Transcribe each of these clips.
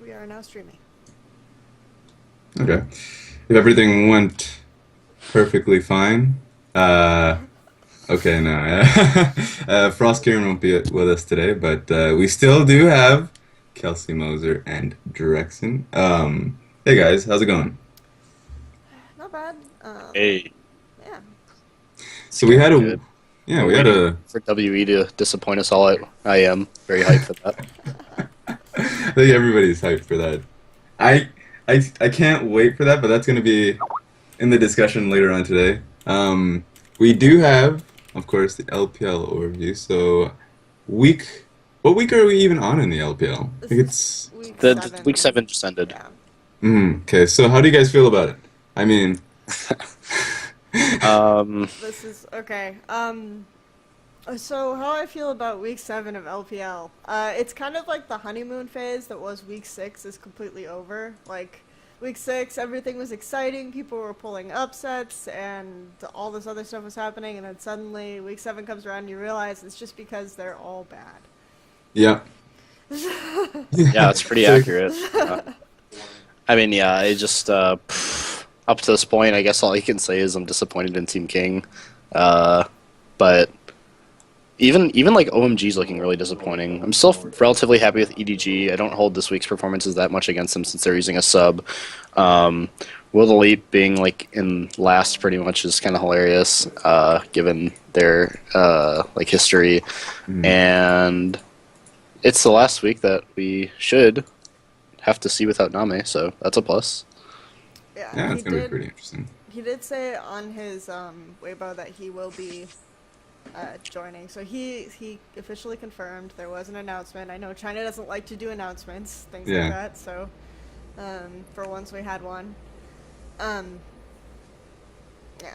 we are now streaming. Okay. If everything went perfectly fine, okay, no. Frost Kieran won't be with us today, but we still do have Kelsey Moser and Drexen. Hey guys, how's it going? Not bad. Hey, Yeah. So we had a, good. yeah, We're we had waiting a, for WE to disappoint us all. I am very hyped for that. I think everybody's hyped for that. I can't wait for that, but that's going to be in the discussion later on today. We do have, of course, the LPL overview. So, what week are we even on in the LPL? I think it's Week 7 just ended. Yeah. okay. So, how do you guys feel about it? I mean, This is okay. So how I feel about week 7 of LPL? It's kind of like the honeymoon phase that was week 6 is completely over. Like week 6, everything was exciting. People were pulling upsets, and all this other stuff was happening. And then suddenly, week 7 comes around, and you realize it's just because they're all bad. yeah. Yeah, it's pretty accurate. I mean, yeah, I just up to this point, I guess all you can say is I'm disappointed in Team King. But even like OMG's looking really disappointing. I'm still relatively happy with EDG. I don't hold this week's performances that much against them since they're using a sub. Will the Leap being like in last pretty much is kind of hilarious, given their like history, and it's the last week that we should have to see without NaMei, so that's a plus. Yeah, it's going to be pretty interesting. He did say on his Weibo that he will be joining. So he officially confirmed. There was an announcement. I know China doesn't like to do announcements, things like that. So for once we had one. Yeah,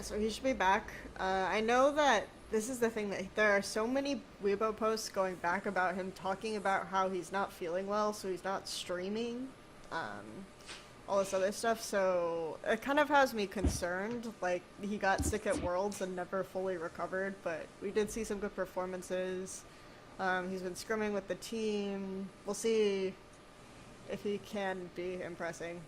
so he should be back. I know that this is the thing, that there are so many Weibo posts going back about him talking about how he's not feeling well, so he's not streaming. All this other stuff, so it kind of has me concerned. Like, he got sick at Worlds and never fully recovered, but we did see some good performances. He's been scrimming with the team. We'll see if he can be impressive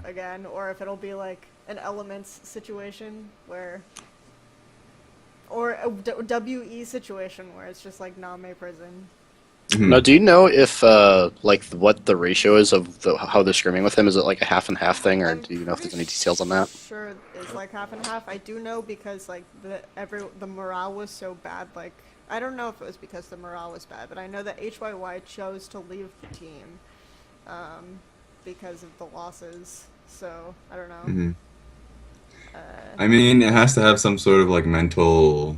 again, or if it'll be like an Elements situation where, or a WE situation where it's just like NaMei prison. Now, do you know if like what the ratio is of how they're scrimming with him? Is it like a half and half thing, or do you know if there's any details on that? Sure, it's like half and half. I do know because like the morale was so bad. Like, I don't know if it was because the morale was bad, but I know that HYY chose to leave the team because of the losses. So I don't know. I mean, it has to have some sort of like mental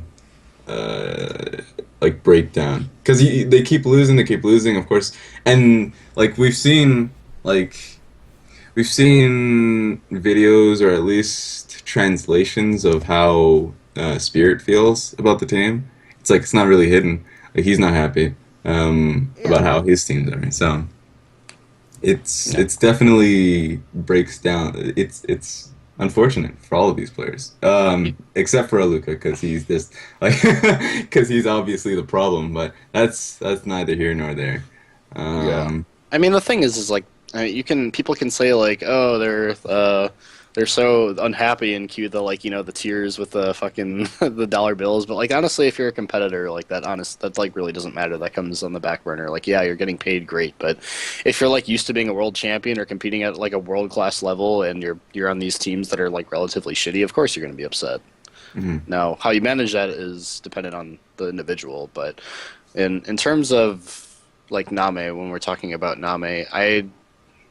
like breakdown, because they keep losing, of course, and like we've seen videos, or at least translations of how Spirit feels about the team. It's like it's not really hidden. Like, he's not happy about how his team's are. So it's definitely breaks down. It's unfortunate for all of these players, except for Aluka, because he's just like because he's obviously the problem. But that's neither here nor there. Yeah. I mean, the thing is like people can say like, oh, they're so unhappy and cue the like, you know, the tears with the fucking the dollar bills, but like honestly, if you're a competitor like that, that like really doesn't matter. That comes on the back burner. Like, yeah, you're getting paid great, but if you're like used to being a world champion or competing at like a world class level, and you're on these teams that are like relatively shitty, of course you're going to be upset. Now, how you manage that is dependent on the individual, but in terms of like NaMei, when we're talking about NaMei,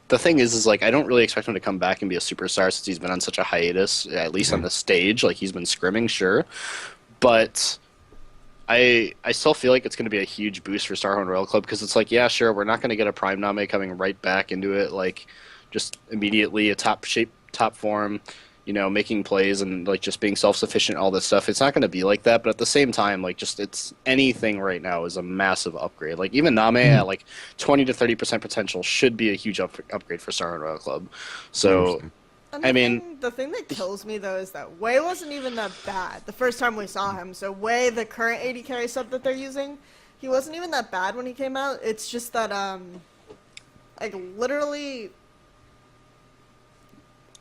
the thing is like I don't really expect him to come back and be a superstar since he's been on such a hiatus, at least on the stage. Like, he's been scrimming, sure, but I still feel like it's going to be a huge boost for Starhorn Royal Club, because it's like, yeah, sure, we're not going to get a prime NaMei coming right back into it, like just immediately a top shape, top form, you know, making plays and like just being self-sufficient, all this stuff. It's not going to be like that, but at the same time, like, just it's anything right now is a massive upgrade. Like, even NaMei at like 20 to 30% potential should be a huge upgrade for Star Royal Club. So I mean, the thing that kills me though is that Wei wasn't even that bad the first time we saw him. So Wei, the current AD carry sub that they're using, he wasn't even that bad when he came out. It's just that Like, literally,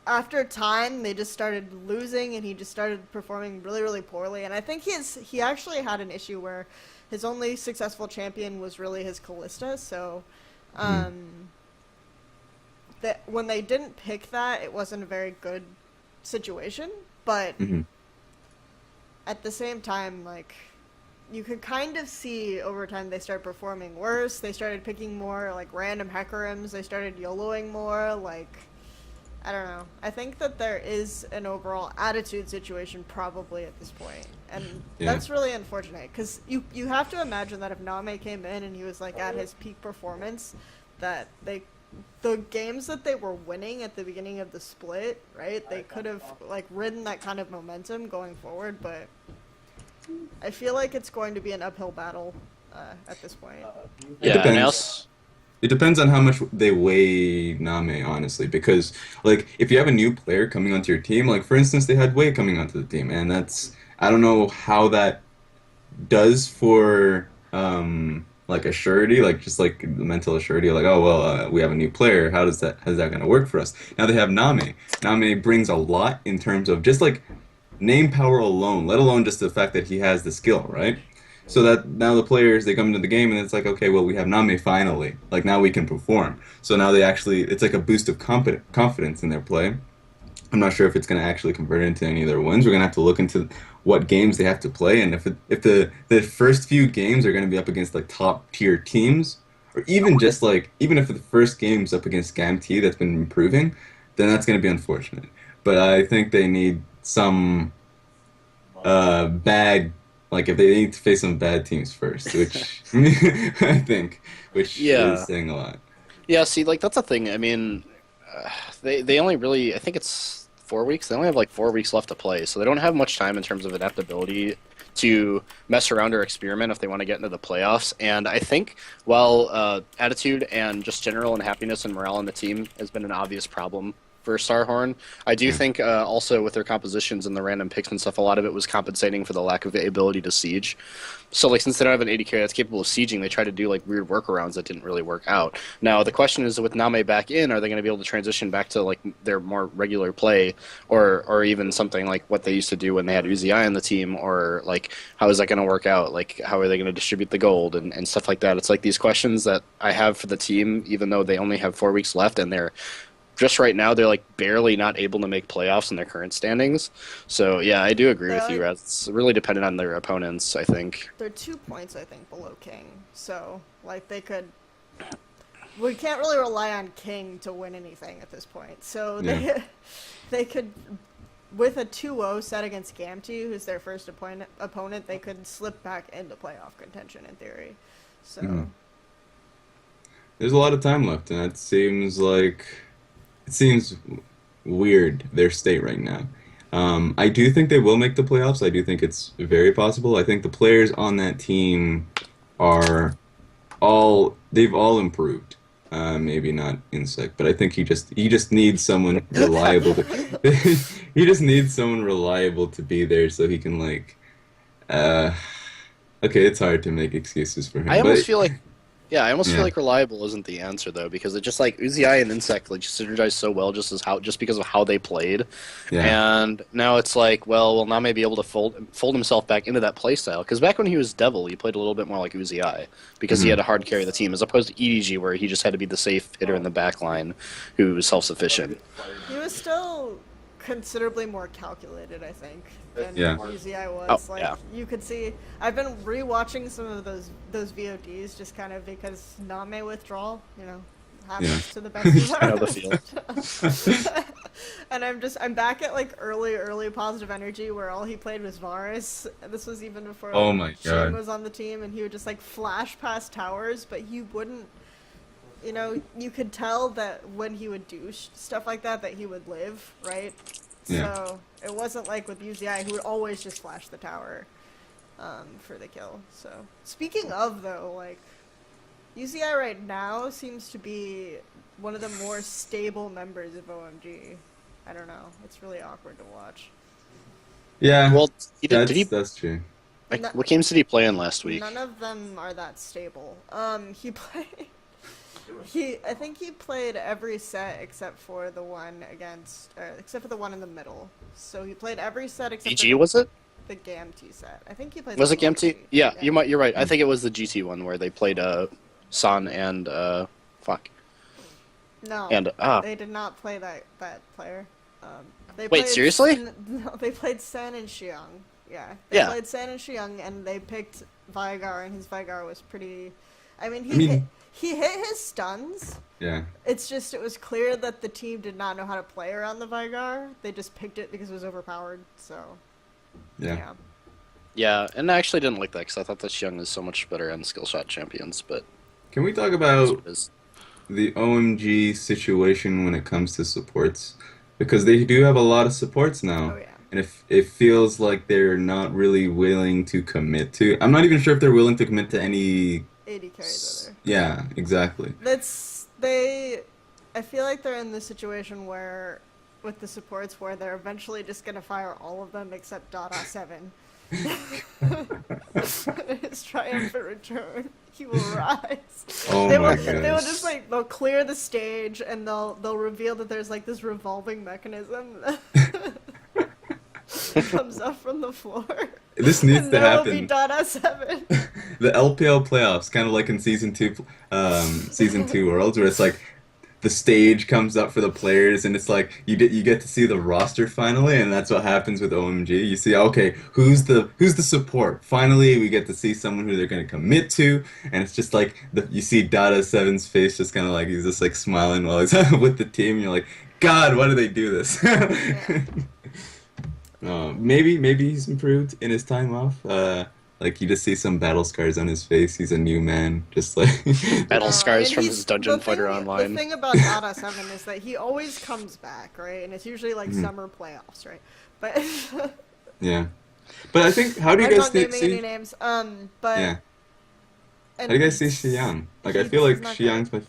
after time, they just started losing, and he just started performing really, really poorly. And I think he actually had an issue where his only successful champion was really his Callista, so that when they didn't pick that, it wasn't a very good situation. But at the same time, like, you could kind of see over time they start performing worse. They started picking more, like, random Hekarims. They started YOLOing more, like, I don't know. I think that there is an overall attitude situation probably at this point. And that's really unfortunate, because you have to imagine that if NaMei came in and he was, like, at his peak performance, that the games that they were winning at the beginning of the split, right, they could have, like, ridden that kind of momentum going forward, but I feel like it's going to be an uphill battle at this point. It depends. It depends on how much they weigh NaMei, honestly, because, like, if you have a new player coming onto your team, like, for instance, they had Quay coming onto the team, and I don't know how that does for, like, a surety, like, just, like, the mental surety, like, oh, well, we have a new player, how's that going to work for us? Now they have NaMei. NaMei brings a lot in terms of just, like, name power alone, let alone just the fact that he has the skill, right? So that now the players, they come into the game and it's like, okay, well, we have NaMei finally. Like, now we can perform. So now it's like a boost of confidence in their play. I'm not sure if it's going to actually convert into any of their wins. We're going to have to look into what games they have to play, and if the first few games are going to be up against, like, top tier teams, or even just, like, even if the first game's up against GAMT that's been improving, then that's going to be unfortunate. But I think they need some bad, like, if they need to face some bad teams first, which I think, which is saying a lot. Yeah, see, like, that's the thing. I mean, they only really, I think it's 4 weeks. They only have like 4 weeks left to play, so they don't have much time in terms of adaptability to mess around or experiment if they want to get into the playoffs. And I think while attitude and just general unhappiness and morale on the team has been an obvious problem for Starhorn, I do think also with their compositions and the random picks and stuff, a lot of it was compensating for the lack of the ability to siege. So, like, since they don't have an AD carry that's capable of sieging, they try to do, like, weird workarounds that didn't really work out. Now, the question is, with NaMei back in, are they going to be able to transition back to, like, their more regular play, or even something like what they used to do when they had Uzi on the team, or, like, how is that going to work out? Like, how are they going to distribute the gold and stuff like that? It's like these questions that I have for the team, even though they only have 4 weeks left, and they're just right now, they're, like, barely not able to make playoffs in their current standings. So, yeah, I do agree with you, Raz. It's really dependent on their opponents, I think. They're 2 points, I think, below King. So, like, they could... We can't really rely on King to win anything at this point. So, they could... With a 2-0 set against GAMT, who's their first opponent, they could slip back into playoff contention, in theory. So... There's a lot of time left, and it seems like... It seems weird, their state right now. I do think they will make the playoffs. I do think it's very possible. I think the players on that team they've all improved. Maybe not Insect, but I think he just needs someone reliable. He just needs someone reliable to be there so he can, like, okay, it's hard to make excuses for him. I almost feel like feel like reliable isn't the answer, though, because it just, like, Uzi and Insect, like, just synergized so well just because of how they played. Yeah. And now it's like, well, will NaMei be able to fold himself back into that playstyle? Because back when he was Devil, he played a little bit more like Uzi because he had to hard carry the team, as opposed to EDG, where he just had to be the safe hitter in the back line who was self-sufficient. He was still considerably more calculated, I think, than Uzi was. You could see. I've been rewatching some of those VODs just kind of because NaMei withdrawal, happens to the best of us. I know the feel. And I'm back at, like, early positive energy where all he played was Varus. This was even before Shane was on the team, and he would just, like, flash past towers, but he wouldn't. You could tell that when he would do stuff like that he would live, right? Yeah. So it wasn't like with Uzi, who would always just flash the tower for the kill. So speaking of, though, like, Uzi right now seems to be one of the more stable members of OMG. I don't know. It's really awkward to watch. Yeah. Well, that's true. What games did he play in last week? None of them are that stable. He played... I think he played every set except for the one except for the one in the middle. So he played every set except GG for was it? the GAMT set. I think he played. Was it the GMT? Yeah, you're right. I think it was the GT one where they played Son and fuck. No, and they did not play that player. They Wait, played seriously? No, they played Sen and Xiang. Yeah, Yeah. played Sen and Xiang, and they picked Vigar, and his Vigar was pretty. I mean, he hit his stuns. Yeah. It's just it was clear that the team did not know how to play around the Vigar. They just picked it because it was overpowered. So. Yeah. Yeah, and I actually didn't like that because I thought that Xiang is so much better on skill shot champions. But Can we talk about the OMG situation when it comes to supports? Because they do have a lot of supports now. Oh yeah. And it feels like they're not really willing to commit to. I'm not even sure if they're willing to commit to any. 80 carries either. Yeah, exactly. I feel like they're in the situation where, with the supports, where they're eventually just gonna fire all of them except Dada 7. His triumphant return. He will rise. Oh They my will gosh. just like they'll clear the stage and they'll reveal that there's like this revolving mechanism that comes up from the floor. This needs And to there will be happen. Dada 7. The LPL playoffs, kind of like in season 2 Worlds, where it's like the stage comes up for the players, and it's like you get to see the roster finally, and that's what happens with OMG. You see, okay, who's the support? Finally, we get to see someone who they're gonna commit to, and it's just like you see Dada 7's face, just kind of like he's just like smiling while he's with the team. And you're like, God, why do they do this? Maybe he's improved in his time off. Like you just see some battle scars on his face. He's a new man, just like battle scars And from he's- his Dungeon the Fighter thing- Online. The thing about Dada 7 is that he always comes back, right? And it's usually like Mm-hmm. summer playoffs, right? But yeah. But I think how do you I'm guys not naming any see? names. But Yeah. and How do you guys see Xiang? Like I he's feel like not Xiang's my.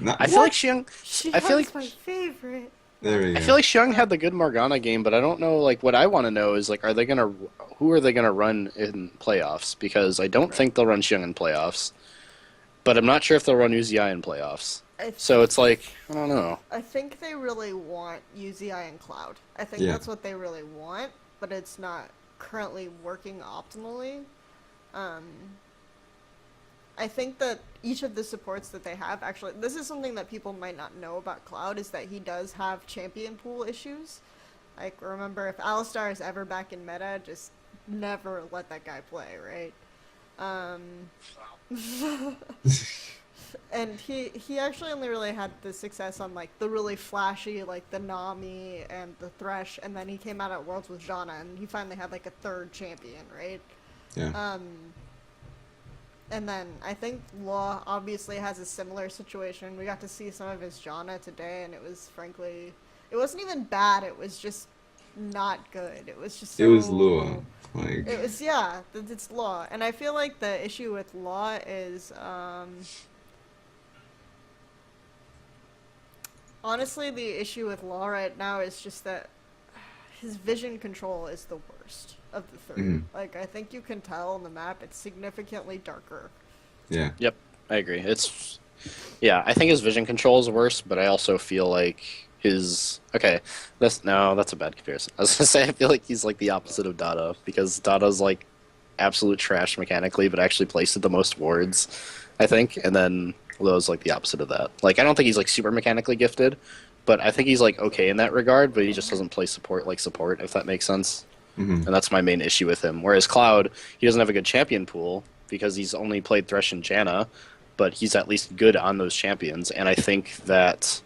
Not, I feel like Xiang. I feel Xiang's like- my favorite. there we go. I feel like Xiang had the good Morgana game, but I don't know. Like, what I want to know is like, who are they gonna run in playoffs? Because I don't think they'll run Xiang in playoffs, but I'm not sure if they'll run Uzi in playoffs. So it's like, I don't know. I think they really want Uzi and Cloud. I think Yeah. that's what they really want, but it's not currently working optimally. I think that each of the supports that they have, actually, this is something that people might not know about Cloud, is that he does have champion pool issues. Like, remember, if Alistar is ever back in meta, just never let that guy play, right? And he actually only really had the success on, like, the really flashy, like, the NaMei and the Thresh, and then he came out at Worlds with Janna, and he finally had, like, a third champion, right? Yeah. And then I think Law obviously has a similar situation. We got to see some of his Janna today, and it was frankly, it wasn't even bad. It was just not good. It was just. So, It was Lua. Like. It was it's Law, and I feel like the issue with Law is honestly the issue with Law right now is just that his vision control is the worst of the three. Mhm. Like, I think you can tell on the map it's significantly darker. Yeah. Yep, I agree. I think his vision control is worse, but I also feel like that's a bad comparison. I was gonna say I feel like he's like the opposite of Dada, because Dada's like absolute trash mechanically, but actually placed at the most wards, I think, and then Lo's like the opposite of that. Like, I don't think he's like super mechanically gifted, but I think he's like okay in that regard, but he just doesn't play support, if that makes sense. Mm-hmm. And that's my main issue with him. Whereas Cloud, he doesn't have a good champion pool because he's only played Thresh and Janna, but he's at least good on those champions. And I think that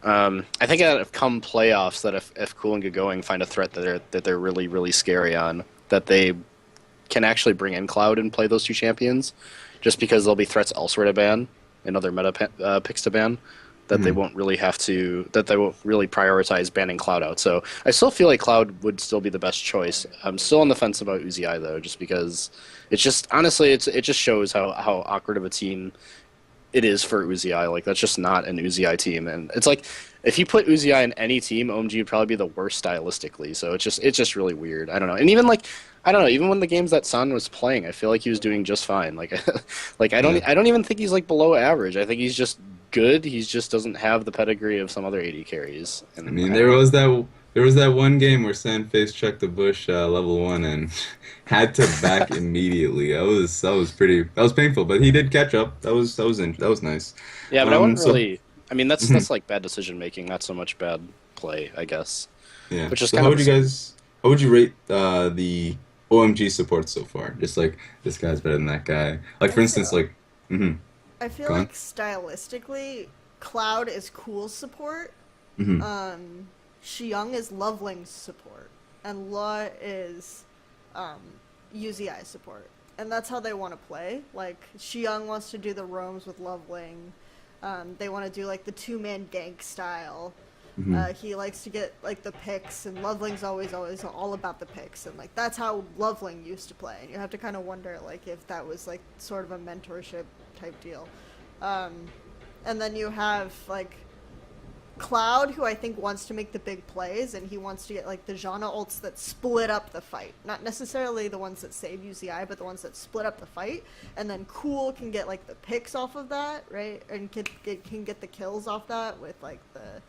come playoffs, that if Cool and Going find a threat that they're really, really scary on, that they can actually bring in Cloud and play those two champions, just because there'll be threats elsewhere to ban and other meta picks to ban. That they won't really prioritize banning Cloud out. So I still feel like Cloud would still be the best choice. I'm still on the fence about Uzi though, just because it's just, honestly, it just shows how awkward of a team it is for Uzi. Like that's just not an Uzi team, and it's like if you put Uzi in any team, OMG would probably be the worst stylistically. So it's just really weird. I don't know. And even like I don't know. Even when the games that Sun was playing, I feel like he was doing just fine. Like like I don't even think he's like below average. I think he's just good. He just doesn't have the pedigree of some other AD carries. And I mean, there was that one game where Sandface checked the bush level 1 and had to back immediately. That was painful, but he did catch up. That was nice. Yeah, but I wouldn't really. I mean, that's like bad decision making, not so much bad play, I guess. Yeah. Which is So kind how of would you rate the OMG support so far? Just like this guy's better than that guy. Like for instance, like. I feel Go on. like stylistically, Cloud is Cool's support. Xiang is Loveling's support, and Law is UZI support, and that's how they want to play. Like Xiang wants to do the roams with Loveling. They want to do like the 2-man gank style. He likes to get like the picks, and Loveling's always all about the picks, and like that's how Loveling used to play. And you have to kind of wonder like if that was like sort of a mentorship type deal. And then you have like Cloud, who I think wants to make the big plays, and he wants to get like the Janna ults that split up the fight, not necessarily the ones that save UCI, but the ones that split up the fight. And then Cool can get like the picks off of that, right, and can get the kills off that with like the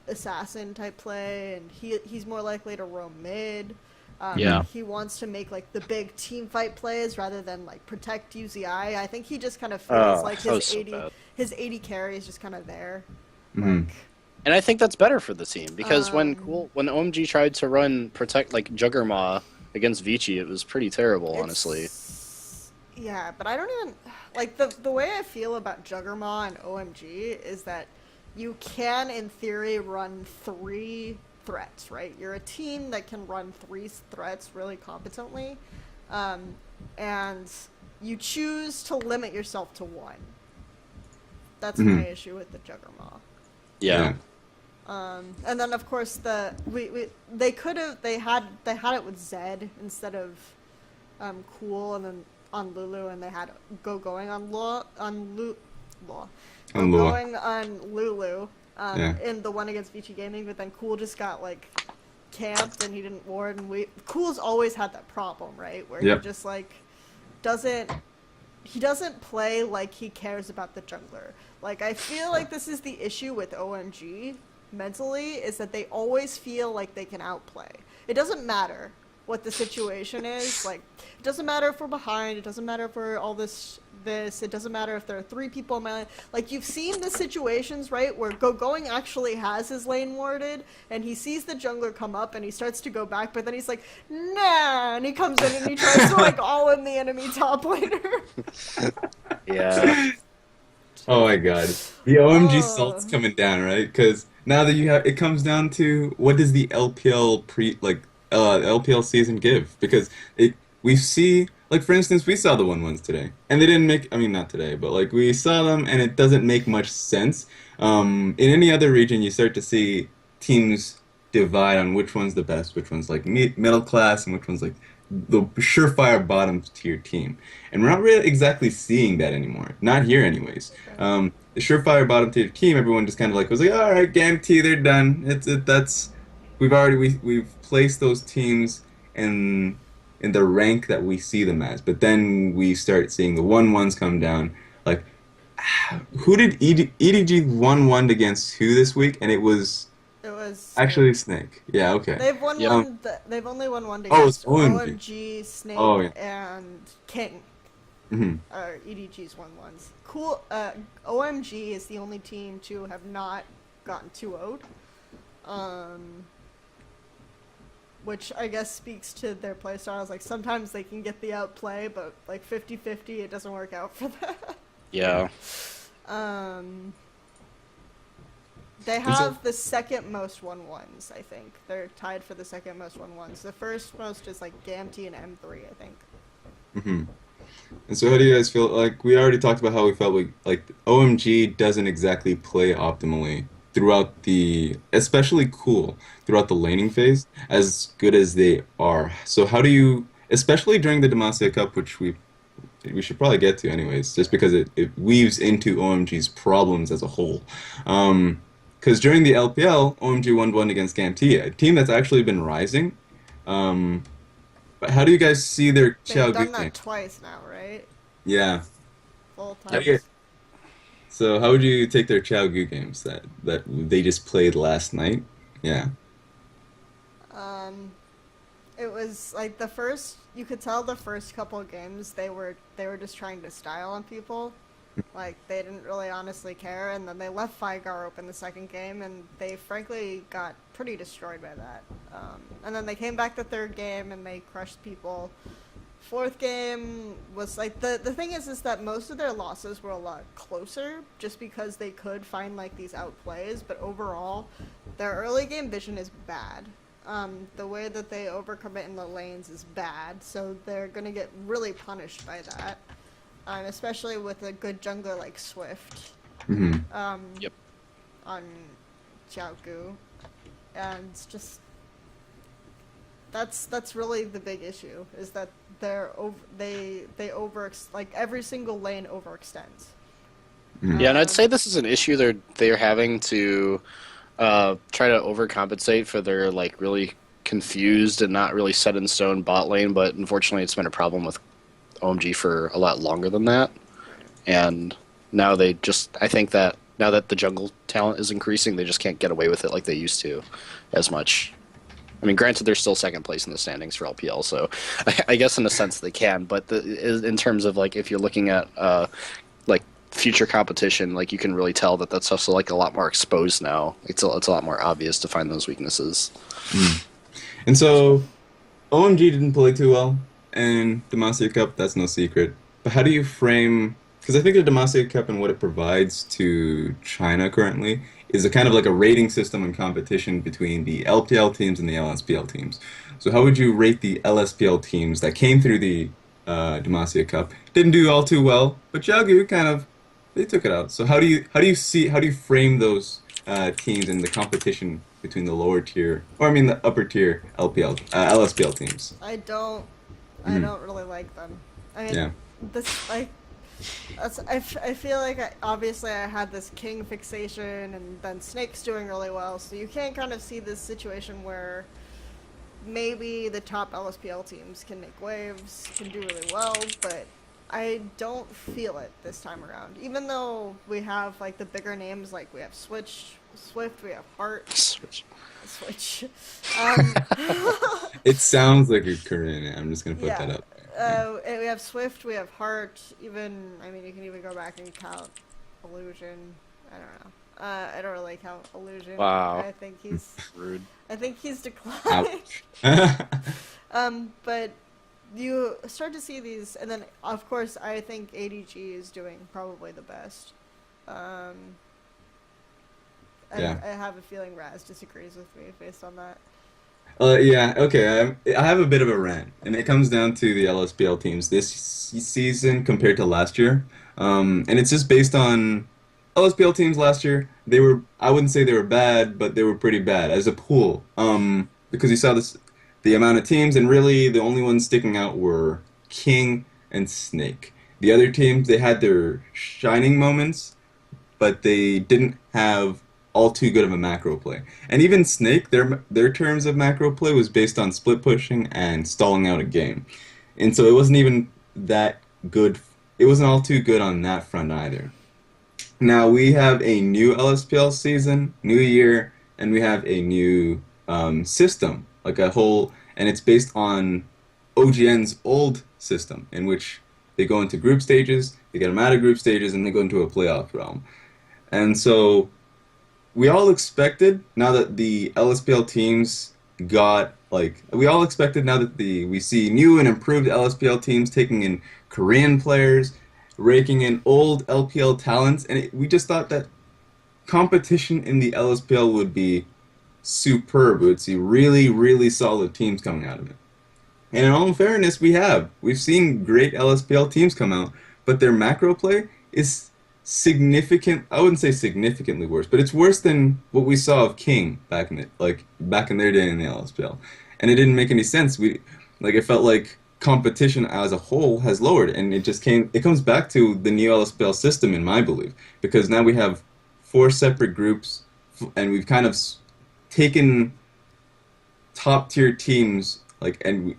assassin type play, and he's more likely to roam mid. He wants to make like the big team fight plays rather than like protect UZI. I think he just kind of feels like his 80 carry is just kind of there. Like, and I think that's better for the team because when OMG tried to run protect like Juggermaw against Vici, it was pretty terrible, honestly. Yeah, but I don't even like the way I feel about Juggermaw and OMG is that you can, in theory, run 3 threats, right? You're a team that can run 3 threats really competently, and you choose to limit yourself to 1. That's my issue with the Juggermaw. Yeah. And then of course they had it with Zed instead of Cool, and then on Lulu, and they had going on Lulu in the one against Vici Gaming, but then Cool just got like camped and he didn't ward, and Cool's always had that problem, right? Where he just like doesn't play like he cares about the jungler. Like I feel like this is the issue with OMG mentally, is that they always feel like they can outplay. It doesn't matter what the situation is. Like it doesn't matter if we're behind, it doesn't matter if we're all this, it doesn't matter if there are 3 people in my lane. Like you've seen the situations, right, where going actually has his lane warded, and he sees the jungler come up and he starts to go back, but then he's like, nah, and he comes in and he tries to like all in the enemy top laner. Yeah. Oh my god. The OMG salt's coming down, right? Because now that it comes down to what does the LPL LPL season give? Because we see, like for instance, we saw the 1-1s today, and they didn't make. I mean, not today, but like we saw them, and it doesn't make much sense. In any other region, you start to see teams divide on which one's the best, which one's like middle class, and which one's like the surefire bottom tier team. And we're not really exactly seeing that anymore. Not here, anyways. The surefire bottom tier team, everyone just kind of like was like, all right, GAMT, they're done. We've placed those teams in the rank that we see them as. But then we start seeing the 1-1s come down. Like, who did EDG 1-1 against who this week? And it was actually Snake. Yeah, okay. They've won one. They've only won one against OMG, Snake, and King. Or EDG's 1-1s. Cool. OMG is the only team to have not gotten 2-0'd. Which I guess speaks to their playstyles. Like sometimes they can get the outplay, but like 50-50, it doesn't work out for them. Yeah. They have the second most 1-1s, I think. They're tied for the second most 1-1s. The first most is like GAMT and M3, I think. And so how do you guys feel? Like we already talked about how we felt like OMG doesn't exactly play optimally throughout especially Cool, throughout the laning phase, as good as they are. So how do you, especially during the Demacia Cup, which we we should probably get to anyways, just because it weaves into OMG's problems as a whole. Because during the LPL, OMG won one against GAMT, a team that's actually been rising. But how do you guys see their They've Xiao done Gu that game? twice now, right? Yeah. Full How do you- times. So how would you take their Xiao Gu games that they just played last night? Yeah. It was like the first. You could tell the first couple of games they were just trying to style on people, like they didn't really honestly care. And then they left Figar open the second game, and they frankly got pretty destroyed by that. And then they came back the third game and they crushed people. Fourth game was like the thing is that most of their losses were a lot closer, just because they could find like these outplays. But overall, their early game vision is bad. The way that they overcommit in the lanes is bad, so they're gonna get really punished by that. Especially with a good jungler like Swift. Yep. On Xiaogu, and it's just that's really the big issue, is that they like every single lane overextends. Yeah, and I'd say this is an issue they're having to try to overcompensate for their like really confused and not really set in stone bot lane, but unfortunately it's been a problem with OMG for a lot longer than that. And now I think that now that the jungle talent is increasing, they just can't get away with it like they used to as much. I mean, granted, they're still second place in the standings for LPL, so I guess in a sense they can. But in terms of like if you're looking at like future competition, like you can really tell that that stuff's like a lot more exposed now. It's a lot more obvious to find those weaknesses. And so OMG didn't play too well in Demacia Cup. That's no secret. But how do you frame? Because I think the Demacia Cup and what it provides to China currently is a kind of like a rating system and competition between the LPL teams and the LSPL teams. So how would you rate the LSPL teams that came through the Demacia Cup? Didn't do all too well, but Xiaogu kind of they took it out. So how do you frame those teams in the competition between the lower tier, or I mean the upper tier LSPL teams? I don't really like them. I mean, Yeah. this like. I feel like obviously I had this king fixation, and then Snake's doing really well, so you can kind of see this situation where maybe the top LSPL teams can make waves, can do really well, but I don't feel it this time around. Even though we have like the bigger names, like we have Swift, we have Heart, Switch. It sounds like a Korean name. I'm just gonna put that up. And we have Swift, we have Heart, even, I mean, you can even go back and count Illusion. I don't know. I don't really count Illusion. Wow. I think he's Rude. I think he's declined. Ouch. But you start to see these, and then of course I think ADG is doing probably the best. And Yeah. I have a feeling Raz disagrees with me based on that. Yeah, okay. I have a bit of a rant, and it comes down to the LSPL teams this season compared to last year. And it's just based on LSPL teams last year. I wouldn't say they were bad, but they were pretty bad as a pool. Because you saw the amount of teams, and really the only ones sticking out were King and Snake. The other teams, they had their shining moments, but they didn't have all too good of a macro play. And even Snake, their terms of macro play was based on split pushing and stalling out a game. And so it wasn't even that good. It wasn't all too good on that front either. Now we have a new LSPL season, new year, and we have a new system, like a whole, and it's based on OGN's old system, in which they go into group stages, they get them out of group stages, and they go into a playoff realm. And so we all expected, now that the LSPL teams got, like, we all expected now that we see new and improved LSPL teams taking in Korean players, raking in old LPL talents, and we just thought that competition in the LSPL would be superb. We would see really, really solid teams coming out of it. And in all fairness, we've seen great LSPL teams come out, but their macro play is I wouldn't say significantly worse, but it's worse than what we saw of King back in their day in the LSPL. And it didn't make any sense. It felt like competition as a whole has lowered, and it comes back to the new LSPL system, in my belief, because now we have 4 separate groups, and we've kind of taken top tier teams and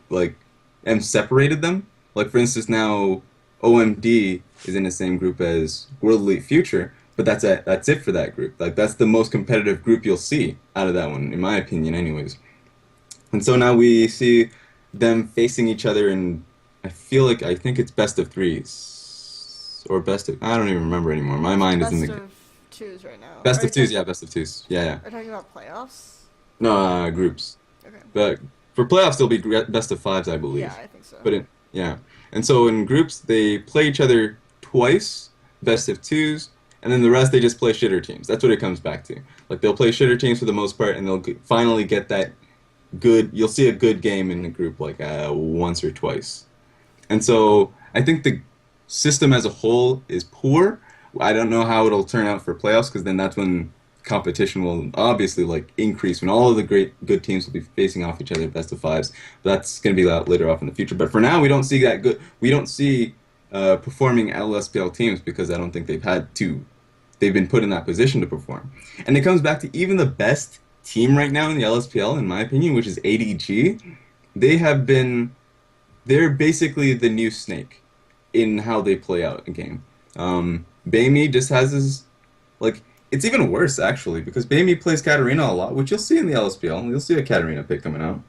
separated them. Like, for instance, now OMD is in the same group as World Elite Future, but that's it for that group. Like, that's the most competitive group you'll see out of that one, in my opinion, anyways. And so now we see them facing each other in, I think it's best of 3s or I don't even remember anymore. My mind is in the best of 2s right now. best of 2s. Yeah, best of 2s. Yeah. Are you talking about playoffs? No, groups. Okay. But for playoffs, it'll be best of 5s, I believe. Yeah, I think so. But yeah, and so in groups they play each other twice, best of 2s, and then the rest they just play shitter teams. That's what it comes back to. Like, they'll play shitter teams for the most part, and they'll finally get that good. You'll see a good game in the group like once or twice. And so I think the system as a whole is poor. I don't know how it'll turn out for playoffs, because then that's when competition will obviously increase, when all of the good teams will be facing off each other best of 5s. But that's going to be later off in the future. But for now, we don't see that good. We don't see performing LSPL teams, because I don't think they've been put in that position to perform. And it comes back to even the best team right now in the LSPL, in my opinion, which is ADG. They're basically the new Snake in how they play out a game. Baimi just has his, it's even worse, actually, because Baimi plays Katarina a lot, which you'll see in the LSPL. You'll see a Katarina pick coming out.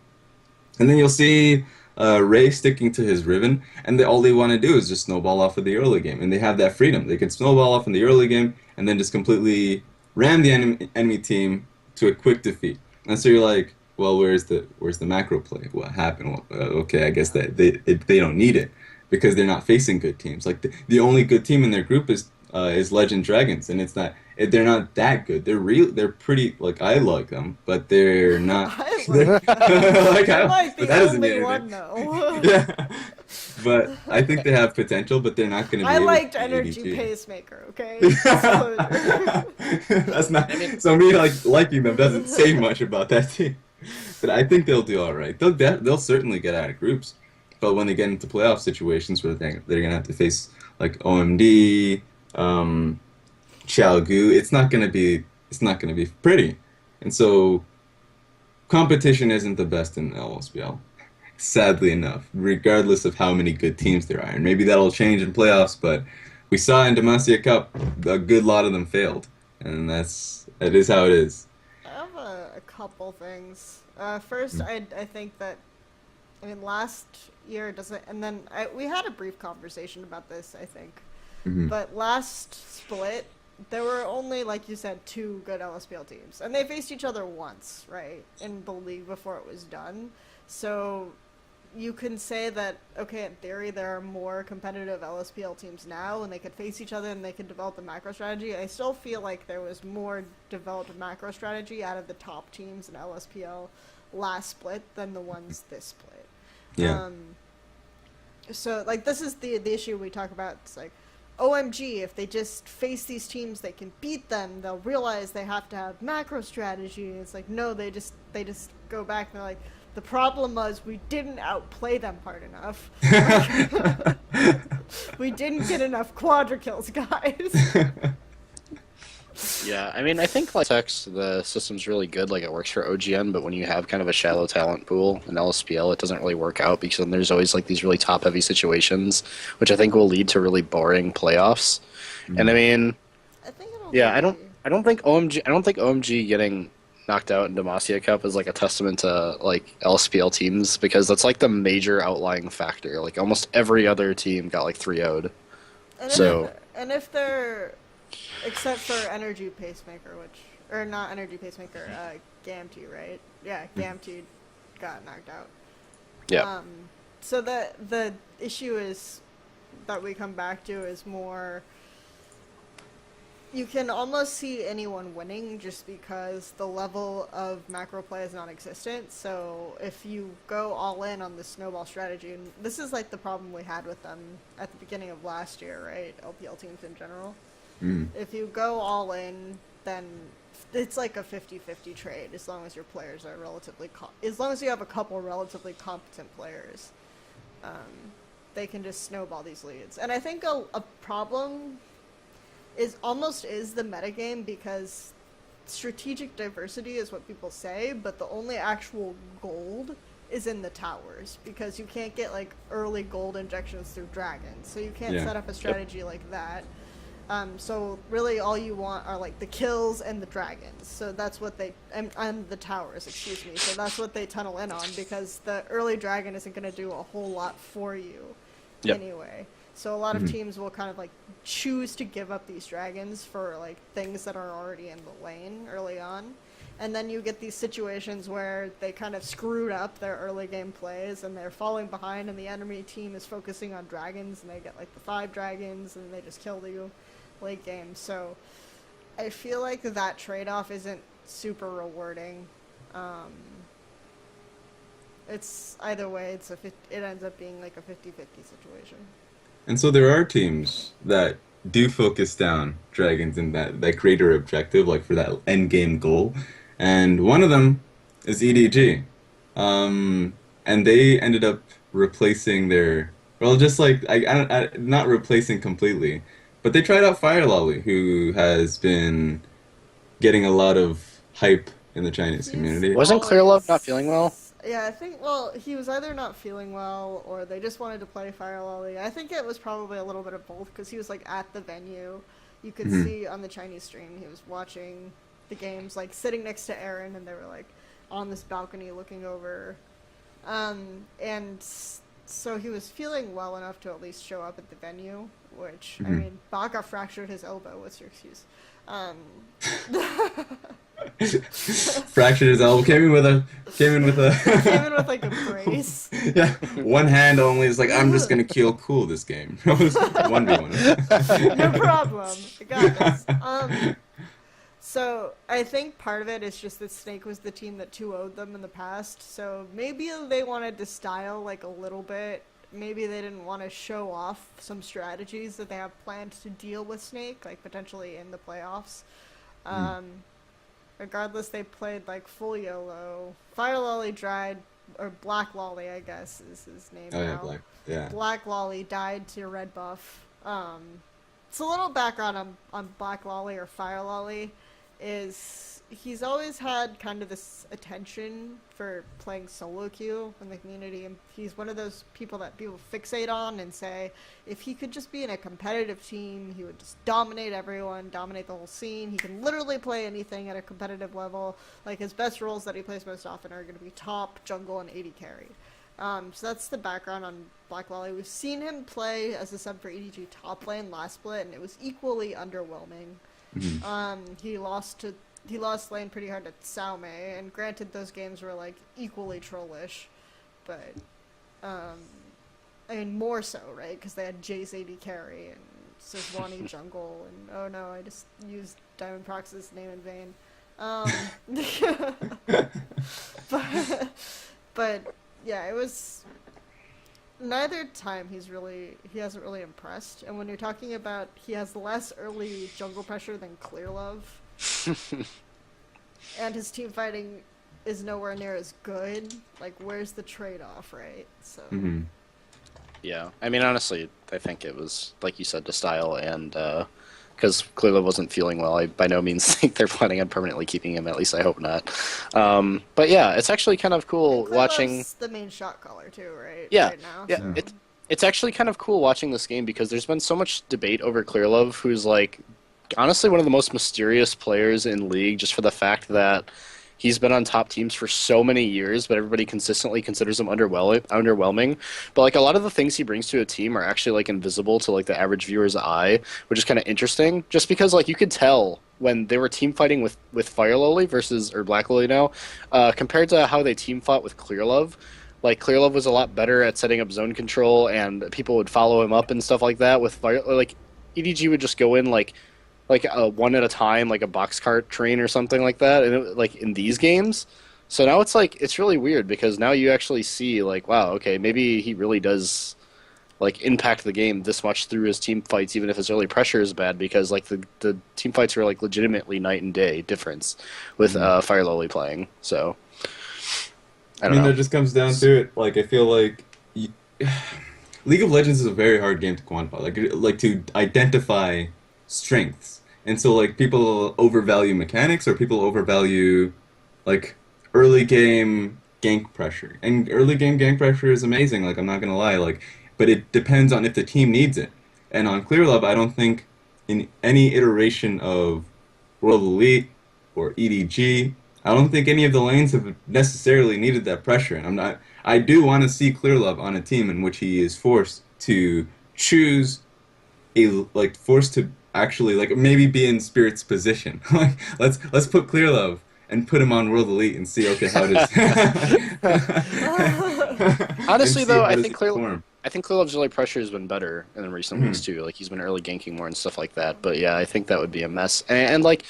And then you'll see Ray sticking to his Riven, and all they want to do is just snowball off of the early game. And they have that freedom. They can snowball off in the early game and then just completely ram the enemy team to a quick defeat. And so you're like, well, where's the macro play? What happened? Well, okay, I guess that they don't need it, because they're not facing good teams. Like, the only good team in their group is Legend Dragons, and they're not that good. They're pretty, I like them, but they're not. I like them. I like the only one, though. Yeah, but I think they have potential, but they're not going to be. I liked Energy Pacemaker. Okay. That's not. So me liking them doesn't say much about that team, but I think they'll do all right. They'll certainly get out of groups, but when they get into playoff situations where they're going to have to face OMD. Xiaogu, it's not gonna be pretty, and so competition isn't the best in LSPL, sadly enough, regardless of how many good teams there are. And maybe that'll change in playoffs, but we saw in Demacia Cup a good lot of them failed, and that is how it is. I have a couple things. First, I think that, last year doesn't, and then we had a brief conversation about this, I think. Mm-hmm. But last split, there were only, like you said, 2 good LSPL teams. And they faced each other once, right, in the league before it was done. So you can say that, okay, in theory, there are more competitive LSPL teams now, and they could face each other and they could develop the macro strategy. I still feel like there was more developed macro strategy out of the top teams in LSPL last split than the ones this split. Yeah. So, this is the issue we talk about. It's OMG, if they just face these teams, they can beat them. They'll realize they have to have macro strategy. It's no, they just go back and they're like, the problem was we didn't outplay them hard enough. We didn't get enough quadra kills, guys. Yeah, I think Tex, the system's really good, it works for OGN, but when you have kind of a shallow talent pool in LSPL, it doesn't really work out, because then there's always these really top-heavy situations, which I think will lead to really boring playoffs. Mm-hmm. And I think I don't think OMG getting knocked out in Demacia Cup is a testament to LSPL teams, because that's the major outlying factor. Almost every other team got 3-0'd. And if they're, except for Energy Pacemaker, or not Energy Pacemaker, Gamty, right? Yeah, Gamty got knocked out. Yeah. So the issue is that we come back to is more, you can almost see anyone winning just because the level of macro play is non-existent. So if you go all in on the snowball strategy, and this is the problem we had with them at the beginning of last year, right? LPL teams in general. If you go all in, then it's a 50-50 trade as long as your players are as long as you have a couple relatively competent players. they can just snowball these leads. And I think a problem is the metagame, because strategic diversity is what people say, but the only actual gold is in the towers, because you can't get like early gold injections through dragons, so you can't set up a strategy like that. So really all you want are like the kills and the dragons, so that's what they and the towers, excuse me, so that's what they tunnel in on, because the early dragon isn't going to do a whole lot for you anyway. So a lot of teams will kind of like choose to give up these dragons for like things that are already in the lane early on. And then you get these situations where they kind of screwed up their early game plays and they're falling behind, and the enemy team is focusing on dragons and they get like the 5 dragons and they just kill you late game. So I feel like that trade-off isn't super rewarding. It's either way, it ends up being like a 50-50 situation. And so there are teams that do focus down dragons in that greater objective, like for that end game goal. And one of them is EDG. And they ended up replacing their, well, just like, not replacing completely, but they tried out Fire Lolly, who has been getting a lot of hype in the Chinese community. Wasn't Clearlove not feeling well? Yeah, I think, well, he was either not feeling well or they just wanted to play Fire Lolly. I think it was probably a little bit of both, because he was like at the venue. You could see on the Chinese stream he was watching the games, like sitting next to Aaron, and they were like on this balcony looking over. And so he was feeling well enough to at least show up at the venue, which, I mean, Baca fractured his elbow. What's your excuse? Fractured his elbow. Came in with like a brace. Yeah, one hand only. Is like, I'm just gonna kill cool this game. 1v1. No problem. I got this. So I think part of it is just that Snake was the team that 2-0'd them in the past. So maybe they wanted to style like a little bit. Maybe they didn't want to show off some strategies that they have planned to deal with Snake, like potentially in the playoffs. Regardless, they played like full YOLO. Fire Lolly died, or Black Lolly, I guess is his name now. Black Lolly died to red buff. So a little background on Black Lolly or Fire Lolly is he's always had kind of this attention for playing solo queue in the community, and he's one of those people that people fixate on and say if he could just be in a competitive team, he would just dominate everyone, dominate the whole scene. He can literally play anything at a competitive level. Like, his best roles that he plays most often are going to be top, jungle, and AD carry. So that's the background on Black Lolly. We've seen him play as a sub for EDG top lane last split, and it was equally underwhelming. He lost lane pretty hard at SHRC, and granted those games were like equally trollish, but I mean more so, right? Because they had Jace AD carry and Sejuani jungle, and oh no, I just used Diamond Prox's name in vain. But yeah, it was neither time he hasn't really impressed. And when you're talking about he has less early jungle pressure than Clearlove, and his team fighting is nowhere near as good, like, where's the trade-off, right? So yeah, I mean, honestly, I think it was, like you said, to style, and because Clearlove wasn't feeling well, I by no means think they're planning on permanently keeping him, at least I hope not. But yeah, it's actually kind of cool watching... the main shot caller too, right? Yeah, right now, yeah. So. It's actually kind of cool watching this game, because there's been so much debate over Clearlove, who's like honestly one of the most mysterious players in League, just for the fact that he's been on top teams for so many years, but everybody consistently considers him underwhelming. But like, a lot of the things he brings to a team are actually like invisible to like the average viewer's eye, which is kind of interesting, just because like you could tell when they were team fighting with Fire Lolly or Black Lolly now, compared to how they team fought with Clearlove. Like, Clearlove was a lot better at setting up zone control, and people would follow him up and stuff like that. With Fire, like, EDG would just go in like one at a time, like a box cart train or something like that, and like in these games. So now it's really weird, because now you actually see like, wow, okay, maybe he really does like impact the game this much through his team fights, even if his early pressure is bad, because like the team fights are like legitimately night and day difference with Fire Lolly playing. So I mean, that just comes down to it. Like, I feel like League of Legends is a very hard game to quantify, like to identify strengths. And so like people overvalue mechanics or people overvalue like early game gank pressure. And early game gank pressure is amazing, like I'm not gonna lie, like but it depends on if the team needs it. And on Clear Love, I don't think in any iteration of World Elite or EDG, I don't think any of the lanes have necessarily needed that pressure. And I'm not I do want to see Clear Love on a team in which he is forced to choose a like forced to actually like maybe be in Spirit's position. Like let's put Clear Love and put him on World Elite and see okay how does Honestly, though, perform. I think Clear Love's early pressure has been better in the recent weeks too. Like he's been early ganking more and stuff like that. But yeah, I think that would be a mess. And like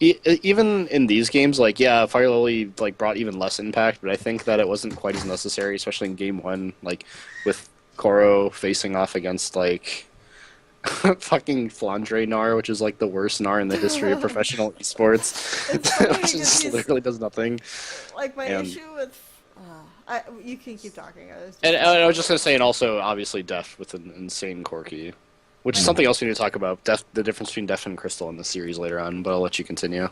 even in these games, like yeah, Fire Lily like brought even less impact. But I think that it wasn't quite as necessary, especially in game one, like with Koro facing off against like fucking Flandre Nar, which is like the worst Nar in the history of professional esports. It's funny Which because just literally does nothing. like my And- issue with. You can keep talking. And I was just gonna say, and also obviously Def with an insane Corki, which is something else we need to talk about. The difference between Def and Crystal in the series later on. But I'll let you continue.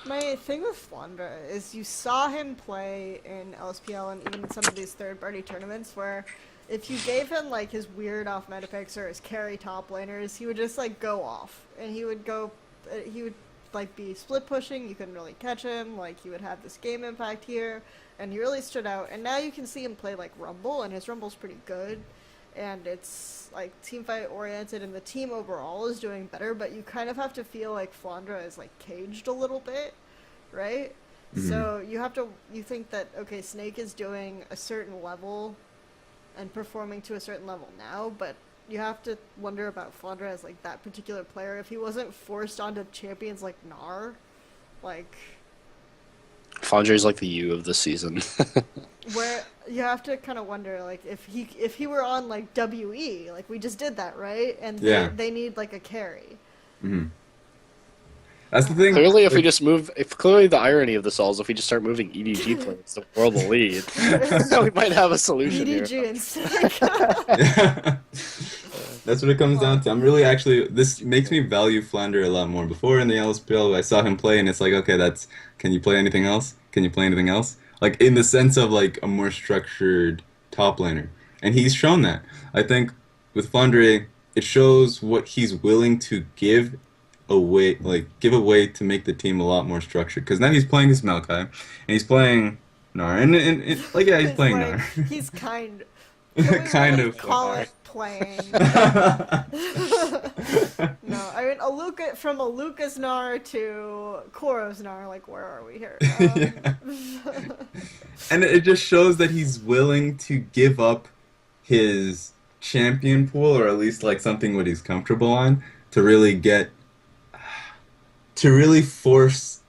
My thing with Flandre is you saw him play in LSPL and even in some of these third-party tournaments where if you gave him like his weird off-meta picks or his carry top laners, he would just like go off and he would like be split pushing. You couldn't really catch him. Like he would have this game impact here, and he really stood out. And now you can see him play like Rumble, and his Rumble's pretty good, and it's like team fight oriented, and the team overall is doing better. But you kind of have to feel like Flandre is like caged a little bit, right? So you think that okay, Snake is doing a certain level and performing to a certain level now, but you have to wonder about Flandre as like that particular player. If he wasn't forced onto champions like Gnar, like Flandre's like the U of the season. where you have to kind of wonder like if he were on like WE, like we just did that, right? And Yeah. they need like a carry. That's the thing. Clearly, if we just move, clearly the irony of this all is if we just start moving EDG players to World Elite, we might have a solution here. EDG and Snake. Yeah. That's what it comes down to. I'm really actually this makes me value Flandre a lot more. Before in the LSPL, I saw him play, and it's like, okay, can you play anything else? Can you play anything else? Like in the sense of like a more structured top laner, and he's shown that. I think with Flandre, it shows what he's willing to give away to make the team a lot more structured. Because now he's playing his Maokai, and he's playing Gnar, and like yeah, he's playing like, Gnar. He's kind Kind of call Gnar. it playing. No, I mean from Aluka's Gnar to Koro's Gnar, like where are we here? Yeah. And it just shows that he's willing to give up his champion pool, or at least like something what he's comfortable on, to really force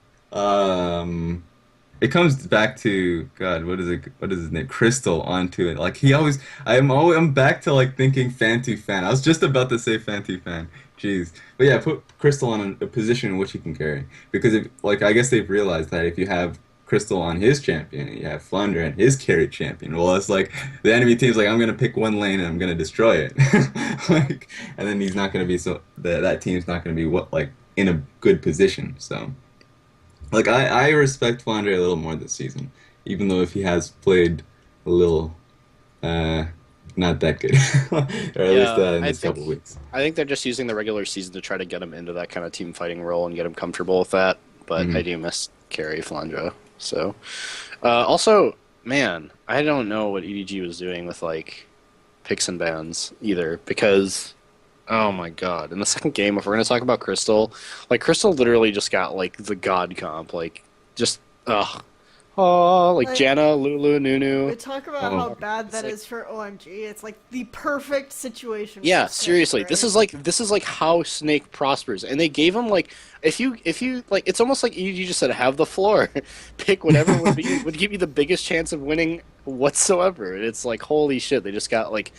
it comes back to God, what is his name? Crystal onto it. Like I'm back to like thinking Fantu fan. I was just about to say Fantu fan. Jeez. But yeah, put Crystal on a position in which he can carry. Because I guess they've realized that if you have Crystal on his champion and you have Flandre and his carry champion, well, it's like the enemy team's like, I'm gonna pick one lane and I'm gonna destroy it. Like, and then he's not gonna be that team's not gonna be in a good position. So like I respect Flandre a little more this season, even though if he has played a little not that good. Or at least in this couple weeks. I think they're just using the regular season to try to get him into that kind of team fighting role and get him comfortable with that. But I do miss carry Flandre. So also, man, I don't know what EDG was doing with like picks and bans either, because oh my god, in the second game, if we're gonna talk about Crystal, like Crystal literally just got like the god comp, like just like Janna, Lulu, Nunu. We talk about how bad that is for OMG. It's like the perfect situation. Yeah, for Snake, seriously, right? this is like how Snake prospers, and they gave him like if you like, it's almost like you just said, have the floor, pick whatever would give you the biggest chance of winning whatsoever. And it's like holy shit, they just got like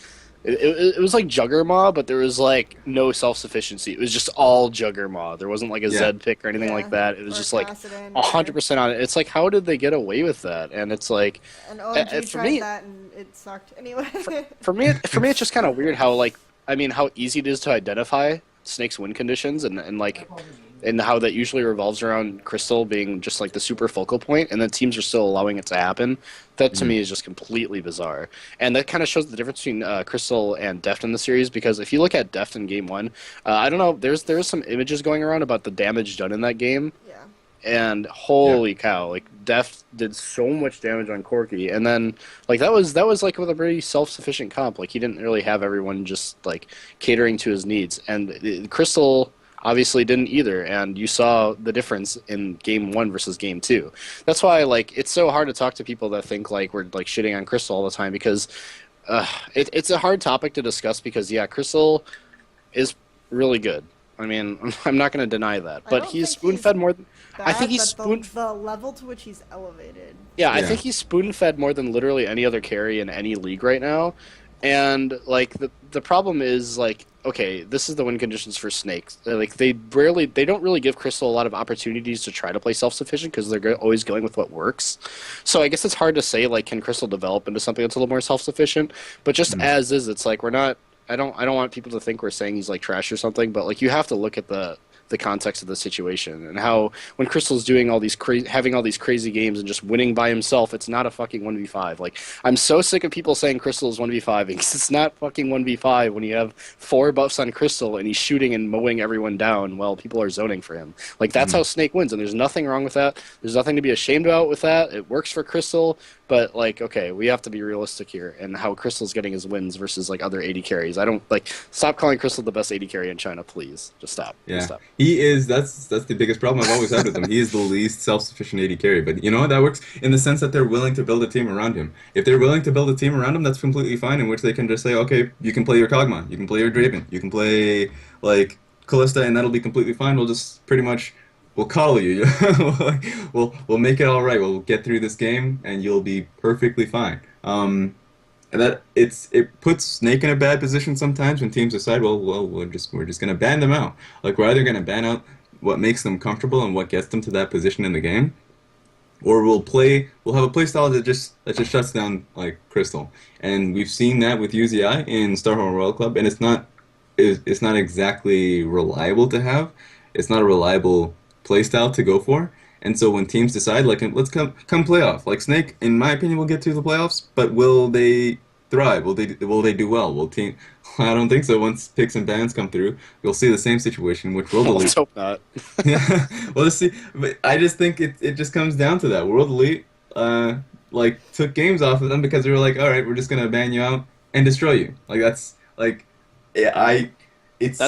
it was like Juggermaw, but there was like no self-sufficiency. It was just all Juggermaw. There wasn't like a Yeah. Zed pick or anything like that. It was Or just like Kassadin, 100% on it. It's like, how did they get away with that? And it's like, and OMG for tried me, that and it sucked. Anyway. for me, it's just kind of weird how like, I mean, how easy it is to identify Snake's win conditions and like, and how that usually revolves around Crystal being just like the super focal point, and then teams are still allowing it to happen. That to me is just completely bizarre, and that kind of shows the difference between Crystal and Deft in the series. Because if you look at Deft in Game 1, I don't know, there's some images going around about the damage done in that game, Yeah. and holy cow, like Deft did so much damage on Corky, and then like that was like with a very self-sufficient comp. Like he didn't really have everyone just like catering to his needs, and Crystal obviously didn't either, and you saw the difference in Game 1 versus Game 2. That's why like it's so hard to talk to people that think like we're like shitting on Crystal all the time, because it's a hard topic to discuss, because yeah, Crystal is really good. I mean, I'm not going to deny that, but he's spoon-fed more than... I think he's the level to which he's elevated. Yeah, I think he's spoon-fed more than literally any other carry in any league right now. And like the problem is like, okay, this is the win conditions for Snakes. Like they don't really give Crystal a lot of opportunities to try to play self-sufficient, because they're always going with what works. So I guess it's hard to say like, can Crystal develop into something that's a little more self-sufficient? But just as is, it's like we're not. I don't want people to think we're saying he's like trash or something. But like you have to look at the context of the situation, and how when Crystal's doing all these having all these crazy games and just winning by himself, it's not a fucking 1v5. Like, I'm so sick of people saying Crystal is 1v5, because it's not fucking 1v5 when you have 4 buffs on Crystal and he's shooting and mowing everyone down while people are zoning for him. Like, that's how Snake wins, and there's nothing wrong with that. There's nothing to be ashamed about with that. It works for Crystal, but like, okay, we have to be realistic here, and how Crystal's getting his wins versus like other AD carries. I don't like, stop calling Crystal the best AD carry in China, please. Just stop. Yeah, Just stop. he is. That's the biggest problem I've always had with him. He is the least self-sufficient AD carry. But you know what? That works in the sense that they're willing to build a team around him. If they're willing to build a team around him, that's completely fine. In which they can just say, okay, you can play your Kog'Maw, you can play your Draven, you can play like Callista, and that'll be completely fine. We'll just pretty much we'll coddle you. we'll make it all right. We'll get through this game, and you'll be perfectly fine. And that it puts Snake in a bad position sometimes when teams decide, well, we're just gonna ban them out. Like, we're either gonna ban out what makes them comfortable and what gets them to that position in the game, or we'll have a play style that just shuts down like Crystal. And we've seen that with Uzi in Starhorn Royal Club, and it's not exactly reliable to have. It's not a reliable play style to go for. And so when teams decide, like, let's come playoff, like Snake, in my opinion, will get to the playoffs, but will they thrive? Will they do well? I don't think so. Once picks and bans come through, you'll see the same situation, which World Elite. Let's hope not. Yeah, well, let's see. But I just think it just comes down to that. World Elite, like, took games off of them because they were like, all right, we're just gonna ban you out and destroy you. Like, that's like,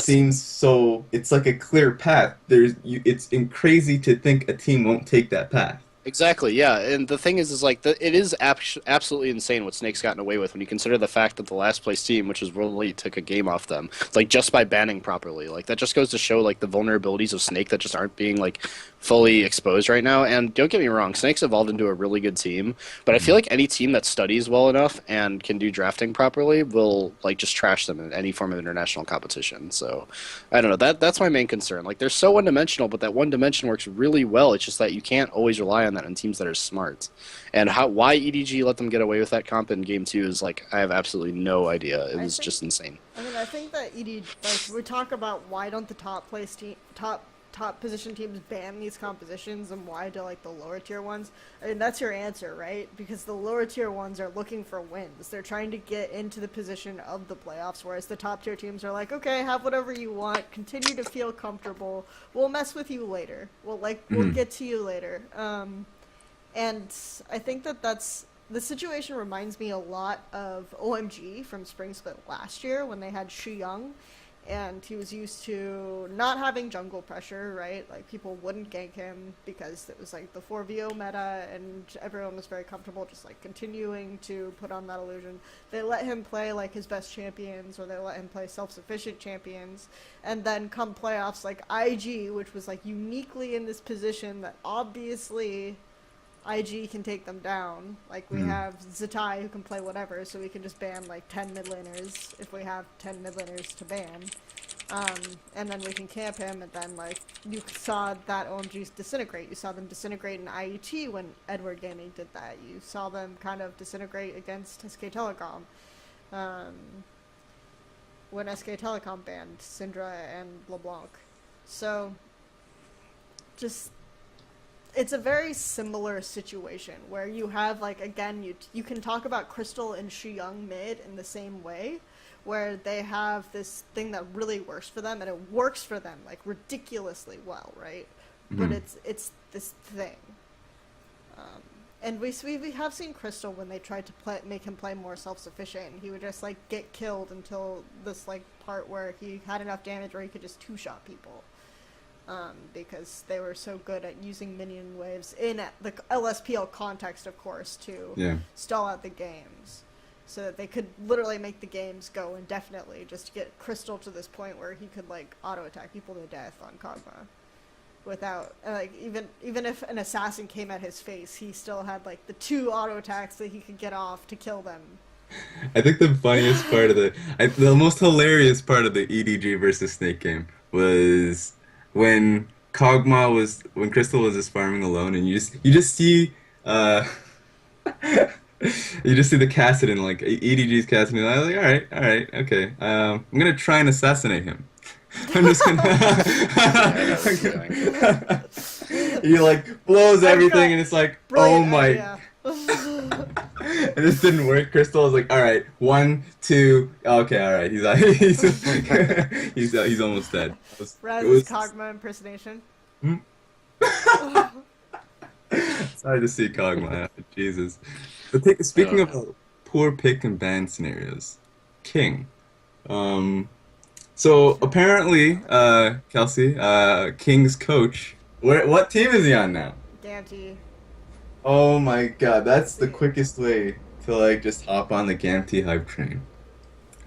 seems so. It's like a clear path. It's crazy to think a team won't take that path. Exactly, yeah. And the thing is like, it is absolutely insane what Snake's gotten away with when you consider the fact that the last place team, which is World Elite, took a game off them, like, just by banning properly. Like, that just goes to show like the vulnerabilities of Snake that just aren't being like fully exposed right now. And don't get me wrong, Snake's evolved into a really good team, but I feel like any team that studies well enough and can do drafting properly will like just trash them in any form of international competition. So I don't know, that's my main concern. Like, they're so one-dimensional, but that one dimension works really well. It's just that you can't always rely on that in teams that are smart. And why EDG let them get away with that comp in Game 2 is like, I have absolutely no idea. It was just insane. I mean, I think that EDG, like, we talk about why don't the top position teams ban these compositions, and why do like the lower tier ones? I mean, that's your answer, right? Because the lower tier ones are looking for wins. They're trying to get into the position of the playoffs, whereas the top tier teams are like, okay, have whatever you want, continue to feel comfortable. We'll mess with you later. We'll get to you later. And I think that's the situation reminds me a lot of OMG from Spring Split last year when they had Shi Young, and he was used to not having jungle pressure, right? Like, people wouldn't gank him because it was like the 4VO meta, and everyone was very comfortable just like continuing to put on that illusion. They let him play like his best champions, or they let him play self-sufficient champions, and then come playoffs, like IG, which was like uniquely in this position that obviously IG can take them down. Like, we have Zatai who can play whatever, so we can just ban, like, 10 mid laners if we have 10 mid laners to ban. And then we can camp him, and then, like, you saw that OMGs disintegrate. You saw them disintegrate in IET when Edward Gaming did that. You saw them kind of disintegrate against SK Telecom. When SK Telecom banned Syndra and LeBlanc. So, just, it's a very similar situation where you have, like, again, you can talk about Crystal and Shiyang mid in the same way, where they have this thing that really works for them, and it works for them, like, ridiculously well, right? But it's this thing. And we have seen Crystal when they tried to make him play more self-sufficient. He would just, like, get killed until this, like, part where he had enough damage where he could just two-shot people. Because they were so good at using minion waves in the LSPL context, of course, to stall out the games. So that they could literally make the games go indefinitely, just to get Crystal to this point where he could, like, auto-attack people to death on Kog'Maw. Without, like, even if an assassin came at his face, he still had, like, the 2 auto-attacks that he could get off to kill them. I think the funniest part of the most hilarious part of the EDG versus Snake game was when when Crystal was just farming alone, and you just see you just see the Kassadin, like EDG's Kassadin. I was like, all right, okay. I'm gonna try and assassinate him. I'm just gonna. He like blows everything, and it's like, oh my. Idea. And this didn't work. Crystal was like, all right, 1, 2. Okay, all right. He's almost dead. Raz's Kog'Maw impersonation. It's hard to see Kog'Maw. Jesus. But speaking of poor pick and ban scenarios, King. So apparently, Kelsey, King's coach. What team is he on now? Ganty. Oh my God, that's the quickest way to like just hop on the Gamty hype train.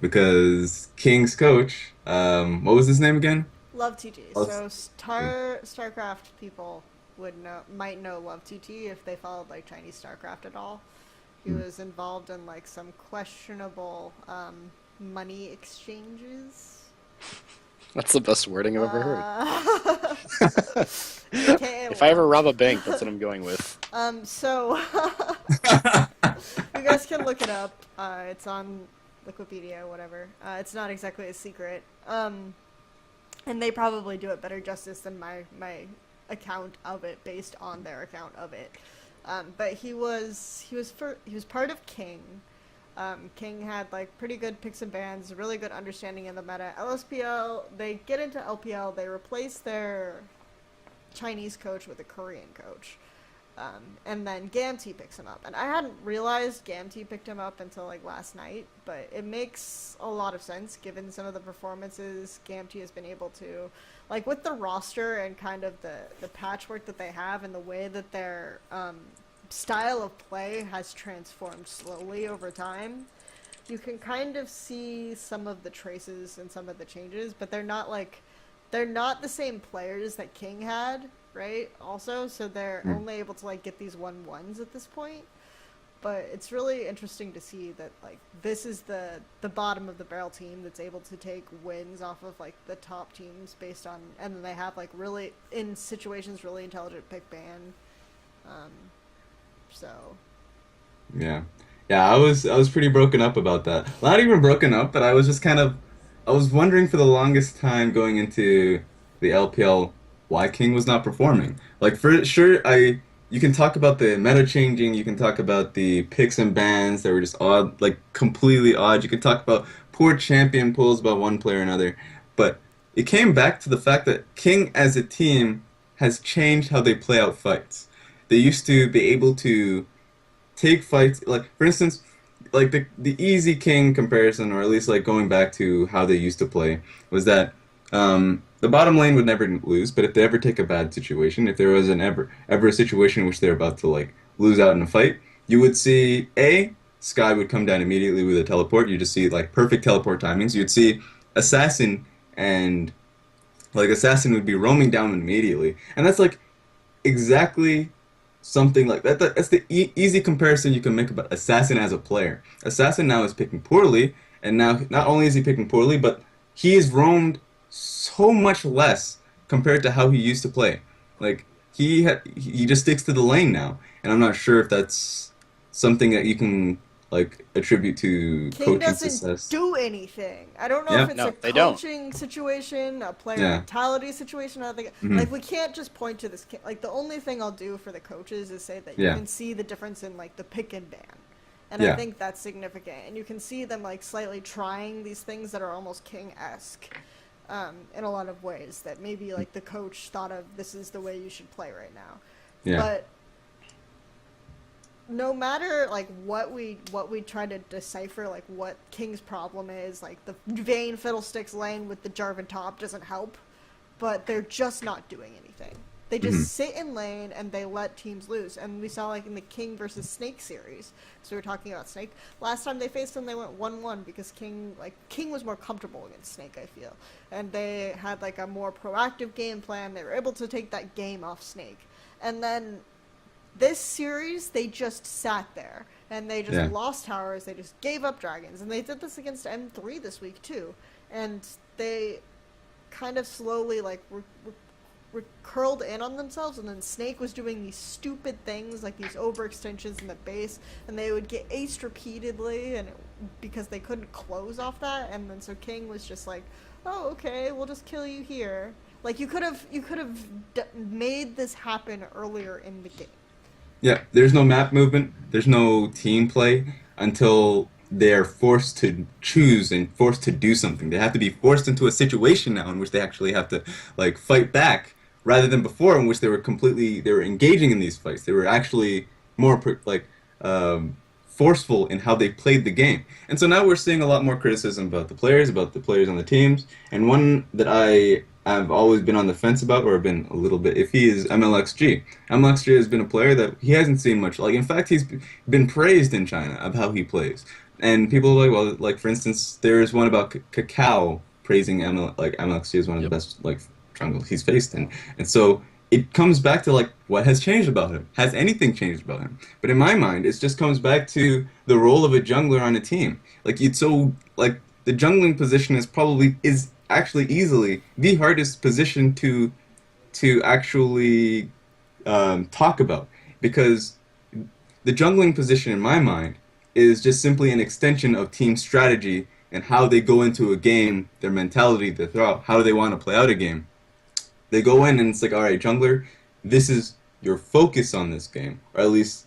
Because King's coach, what was his name again? Love TT. So StarCraft people might know Love TT if they followed like Chinese StarCraft at all. He was involved in like some questionable money exchanges. That's the best wording I've ever heard. Okay, if I ever rob a bank, that's what I'm going with. So you guys can look it up. It's on Wikipedia, whatever. It's not exactly a secret. And they probably do it better justice than my account of it, based on their account of it. But he was part of King. King had like pretty good picks and bans, really good understanding in the meta. LSPL, they get into LPL, they replace their Chinese coach with a Korean coach. And then Gamty picks him up. And I hadn't realized Gamty picked him up until like last night, but it makes a lot of sense given some of the performances Gamty has been able to, like with the roster and kind of the patchwork that they have and the way that their style of play has transformed slowly over time. You can kind of see some of the traces and some of the changes, but they're not the same players that King had, right? Also, so they're only able to like get these 1-1s at this point. But it's really interesting to see that like this is the bottom of the barrel team that's able to take wins off of like the top teams based on, and then they have like really in situations really intelligent pick ban. So yeah, I was pretty broken up about that. Not even broken up, but I was just I was wondering for the longest time going into the LPL why King was not performing. Like for sure, you can talk about the meta changing, you can talk about the picks and bans that were just odd, like completely odd. You can talk about poor champion pulls about one player or another, but it came back to the fact that King as a team has changed how they play out fights. They used to be able to take fights, like for instance, like the easy King comparison, or at least like going back to how they used to play, was that the bottom lane would never lose, but if they ever take a bad situation, if there was ever a situation in which they're about to like lose out in a fight, you would see Skye would come down immediately with a teleport. You just see like perfect teleport timings. You'd see Assassin and like Assassin would be roaming down immediately, and that's like exactly something like that. That's the easy comparison you can make about Assassin as a player. Assassin now is picking poorly, and now not only is he picking poorly, but he is roamed so much less compared to how he used to play. Like he just sticks to the lane now, and I'm not sure if that's something that you can like attribute to King coaching doesn't success. do anything. I don't know Yeah. if it's No, a they don't. coaching situation, a player Yeah. mentality situation. I think Mhm. like we can't just point to this. Like the only thing I'll do for the coaches is say that you Yeah. can see the difference in like the pick and ban, and Yeah. I think that's significant. And you can see them like slightly trying these things that are almost King-esque. In a lot of ways that maybe like the coach thought of, this is the way you should play right now. Yeah. But no matter like what we try to decipher, like what King's problem is, like the Vayne Fiddlesticks lane with the Jarvan top doesn't help, but they're just not doing anything. They just sit in lane and they let teams lose. And we saw like in the King versus Snake series, because we were talking about Snake. Last time they faced him, they went 1-1 because King was more comfortable against Snake, I feel. And they had like a more proactive game plan. They were able to take that game off Snake. And then this series, they just sat there. And they just lost towers. They just gave up dragons. And they did this against M3 this week too. And they kind of slowly like were curled in on themselves, and then Snake was doing these stupid things like these overextensions in the base, and they would get aced repeatedly, and because they couldn't close off that, and then so King was just like, oh, okay, we'll just kill you here. Like you could have made this happen earlier in the game. Yeah, there's no map movement, there's no team play until they're forced to choose and forced to do something. They have to be forced into a situation now in which they actually have to like fight back, rather than before in which they were engaging in these fights. They were actually more forceful in how they played the game. And so now we're seeing a lot more criticism about the players on the teams. And one that I've always been on the fence about, or been a little bit iffy, is MLXG. MLXG has been a player that he hasn't seen much. Like, in fact, he's been praised in China of how he plays. And people are like, well, like, for instance, there's one about Cacao praising MLXG as one of the best, like, jungles he's faced in. And so it comes back to, like, what has changed about him? Has anything changed about him? But in my mind, it just comes back to the role of a jungler on a team. Like, the jungling position is actually easily the hardest position to actually talk about, because the jungling position in my mind is just simply an extension of team strategy and how they go into a game, their mentality, their thought, how they want to play out a game. They go in and it's like, all right, jungler, this is your focus on this game, or at least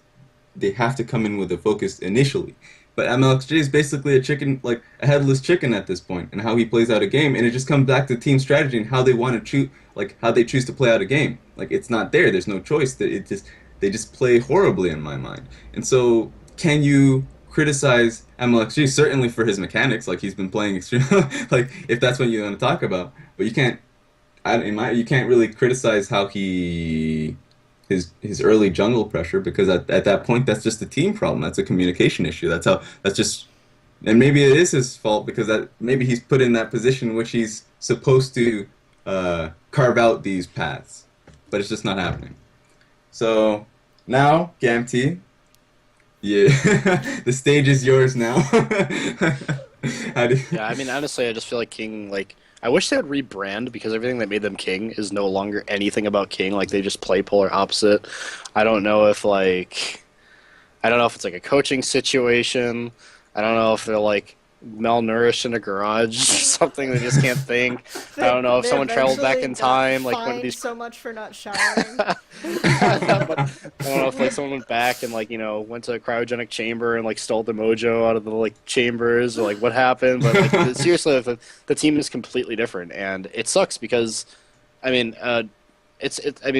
they have to come in with a focus initially. But MLXG is basically a headless chicken at this point, and how he plays out a game, and it just comes back to team strategy and how they want to choose, like how they choose to play out a game. Like, it's not there. There's no choice. They just play horribly in my mind. And so, can you criticize MLXG? Certainly for his mechanics, like he's been playing extremely, like if that's what you want to talk about. But you can't really criticize how his early jungle pressure, because at that point that's just a team problem. That's a communication issue. And maybe it is his fault, because maybe he's put in that position in which he's supposed to carve out these paths, but it's just not happening. So now, GamT, yeah, the stage is yours now. Yeah, I mean, honestly, I just feel like King, like, I wish they would rebrand, because everything that made them King is no longer anything about King. Like, they just play polar opposite. I don't know if it's like a coaching situation. I don't know if they're like malnourished in a garage or something. They just can't think. I don't know if someone traveled back in time, like one of these. So much for not showering. But I don't know if like someone went back and went to a cryogenic chamber and like stole the mojo out of the chambers, or like what happened. But like, seriously, the team is completely different, and it sucks because, I mean,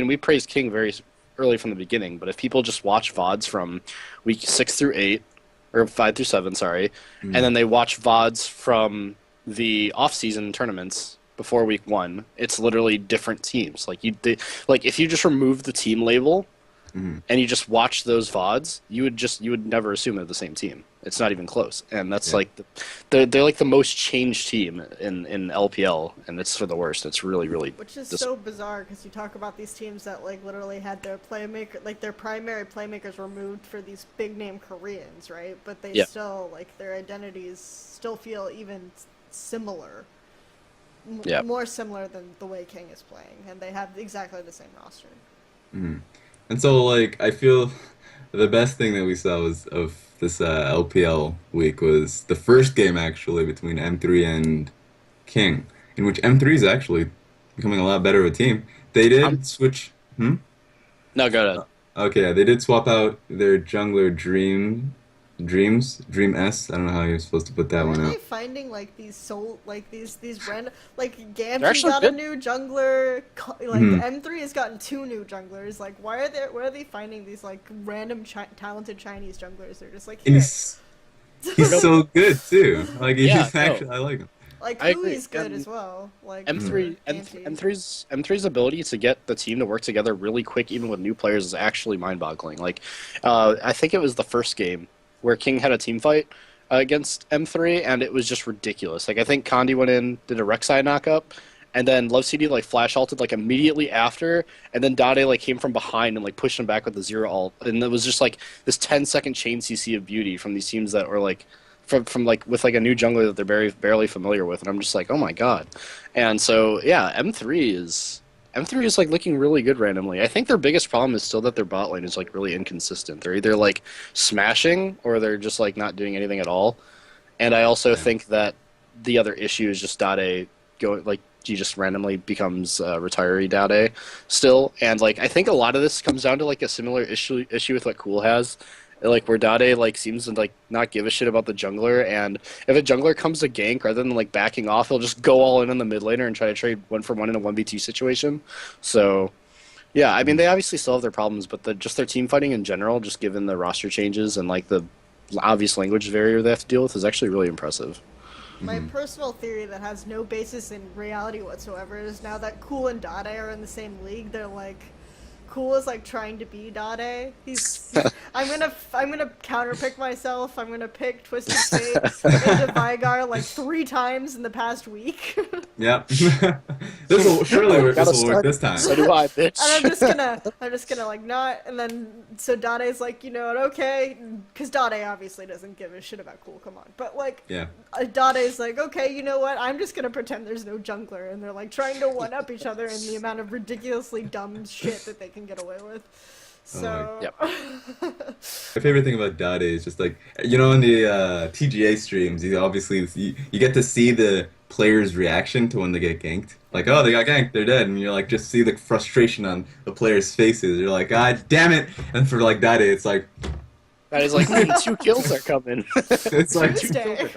we praised King very early from the beginning, but if people just watch VODs from week 6 through 8, or 5 through 7, sorry, and then they watch VODs from the off-season tournaments before week 1, it's literally different teams. Like if you just remove the team label, and you just watch those VODs, you would never assume they're the same team. It's not even close, and that's like they're like the most changed team in LPL, and it's for the worst. It's really which is so bizarre because you talk about these teams that like literally had their their primary playmakers removed for these big name Koreans, right? But they still like their identities still feel even similar, more similar than the way King is playing, and they have exactly the same roster. And so, like, I feel the best thing that we saw was of this LPL week was the first game actually between M3 and King, in which M3 is actually becoming a lot better of a team. They did switch. No, go ahead. Okay, they did swap out their jungler Dream S. I don't know how you're supposed to put that one out. Are they finding like these these random like Gamgee got a new jungler, like M3 has gotten 2 new junglers. Like why are they finding these like random talented Chinese junglers? They're just like here. He's so good too. Like he's actually I like him. Like Quay's good as well. Like M3's ability to get the team to work together really quick, even with new players, is actually mind-boggling. Like I think it was the first game where King had a team fight against M3, and it was just ridiculous. Like, I think Condi went in, did a Rek'Sai knockup, and then Love CD, like, flash ulted, like, immediately after, and then Dade, like, came from behind and, like, pushed him back with the 0 ult. And it was just, like, this 10-second chain CC of beauty from these teams that were, like, from like, with, like, a new jungler that they're barely familiar with. And I'm just like, oh, my God. And so, yeah, M3 is like looking really good randomly. I think their biggest problem is still that their bot lane is like really inconsistent. They're either like smashing or they're just like not doing anything at all. And I also think that the other issue is just Dade he just randomly becomes retiree Dade still. And like I think a lot of this comes down to like a similar issue with what Cool has. Like where Dade like seems to like not give a shit about the jungler, and if a jungler comes to gank rather than like backing off, he'll just go all in on the mid laner and try to trade 1-for-1 in a 1v2 situation. So yeah, I mean they obviously still have their problems, but just their team fighting in general, just given the roster changes and like the obvious language barrier they have to deal with, is actually really impressive. My personal theory that has no basis in reality whatsoever is now that Cool and Dade are in the same league, they're like Cool is like trying to be Dade. I'm gonna counterpick myself. I'm gonna pick Twisted Fate into Vigar like 3 times in the past week. Yep. This will work this time. So do I, bitch. And I'm just gonna like not, and then so Dade's like, you know what, okay, because Dade obviously doesn't give a shit about Cool. Come on, but like, Dade's like, okay, you know what, I'm just gonna pretend there's no jungler, and they're like trying to one up each other in the amount of ridiculously dumb shit that they can get away with. So my favorite thing about Dade is just like, you know, in the TGA streams, you get to see the players' reaction to when they get ganked. Like, oh, they got ganked, they're dead, and you're like, just see the frustration on the players' faces. You're like, God damn it! And for like Dade, it's like, that is like 2 kills are coming. It's like Tuesday.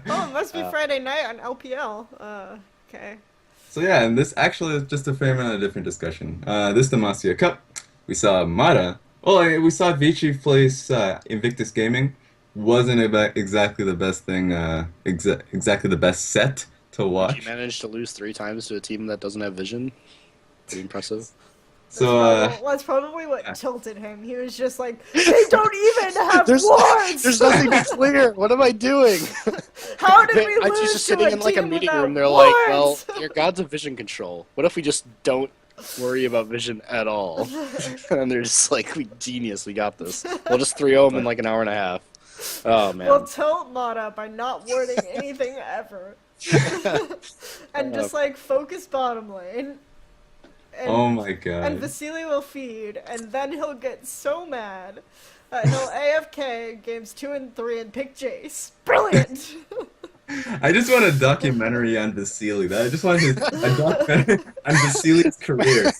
Oh, it must be Friday night on LPL. Okay. So yeah, and this actually is just to frame it on a different discussion. This Demacia Cup, we saw Mara. Well, we saw Vici place Invictus Gaming. Wasn't exactly the best thing, exactly the best set to watch. He managed to lose 3 times to a team that doesn't have vision. Pretty impressive. So that's probably what tilted him. He was just like, they don't even have wards! There's nothing to clear. What am I doing? How did we lose? I was just sitting in like a meeting room. They're wards? like, well, your gods have vision control. What if we just don't worry about vision at all? And they're just like, genius, we got this. We'll just 3-0 them in like an hour and a half. Oh man. We'll tilt Mata by not warding anything ever. And just like focus bottom lane. And, oh my God. And Vasily will feed, and then he'll get so mad that he'll AFK games 2 and 3 and pick Jace. Brilliant! I just want a documentary on Vasily. I just want a documentary on Vasily's career.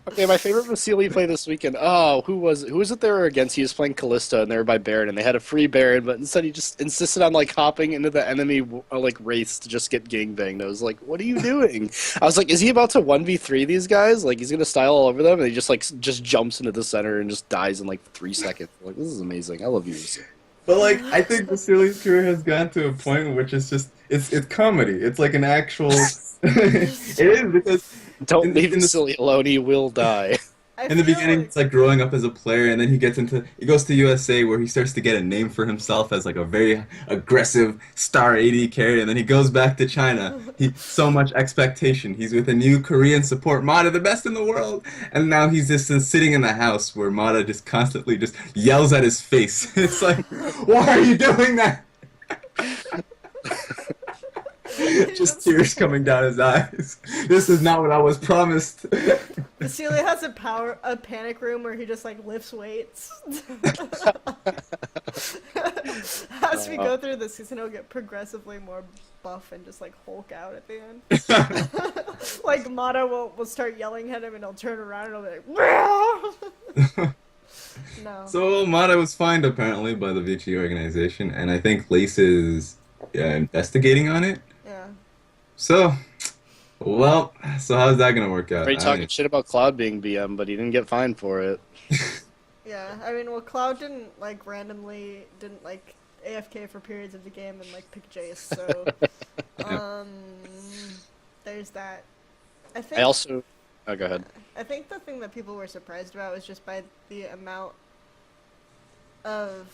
Okay, my favorite Vasily play this weekend. Oh, who was it they were against? He was playing Kalista, and they were by Baron, and they had a free Baron, but instead he just insisted on like hopping into the enemy like race to just get gangbanged. I was like, what are you doing? I was like, is he about to 1v3 these guys? Like he's gonna style all over them, and he just jumps into the center and just dies in like 3 seconds. Like this is amazing. I love you, Vasily. But like, I think Vasily's career has gone to a point in which it's just it's comedy. It's like an actual. It is because Don't leave him silly alone, he will die. In the beginning, it's like growing up as a player, and then he goes to USA where he starts to get a name for himself as like a very aggressive star AD carry, and then he goes back to China. So much expectation. He's with a new Korean support, Mata, the best in the world, and now he's just sitting in the house where Mata just constantly just yells at his face. It's like, why are you doing that? Just tears coming down his eyes. This is not what I was promised. Vasily has a panic room where he just like lifts weights. As we go through the season, he'll get progressively more buff and just like Hulk out at the end. Like Mata will start yelling at him and he'll turn around and he'll be like, no. So Mata was fined apparently by the Vichy organization, and I think Lace is investigating on it. Yeah. So how's that gonna work out? Are talking shit about Cloud being BM, but he didn't get fined for it. Yeah, I mean, well, Cloud didn't AFK for periods of the game and like pick Jace, so there's that. Oh, go ahead. I think the thing that people were surprised about was just by the amount of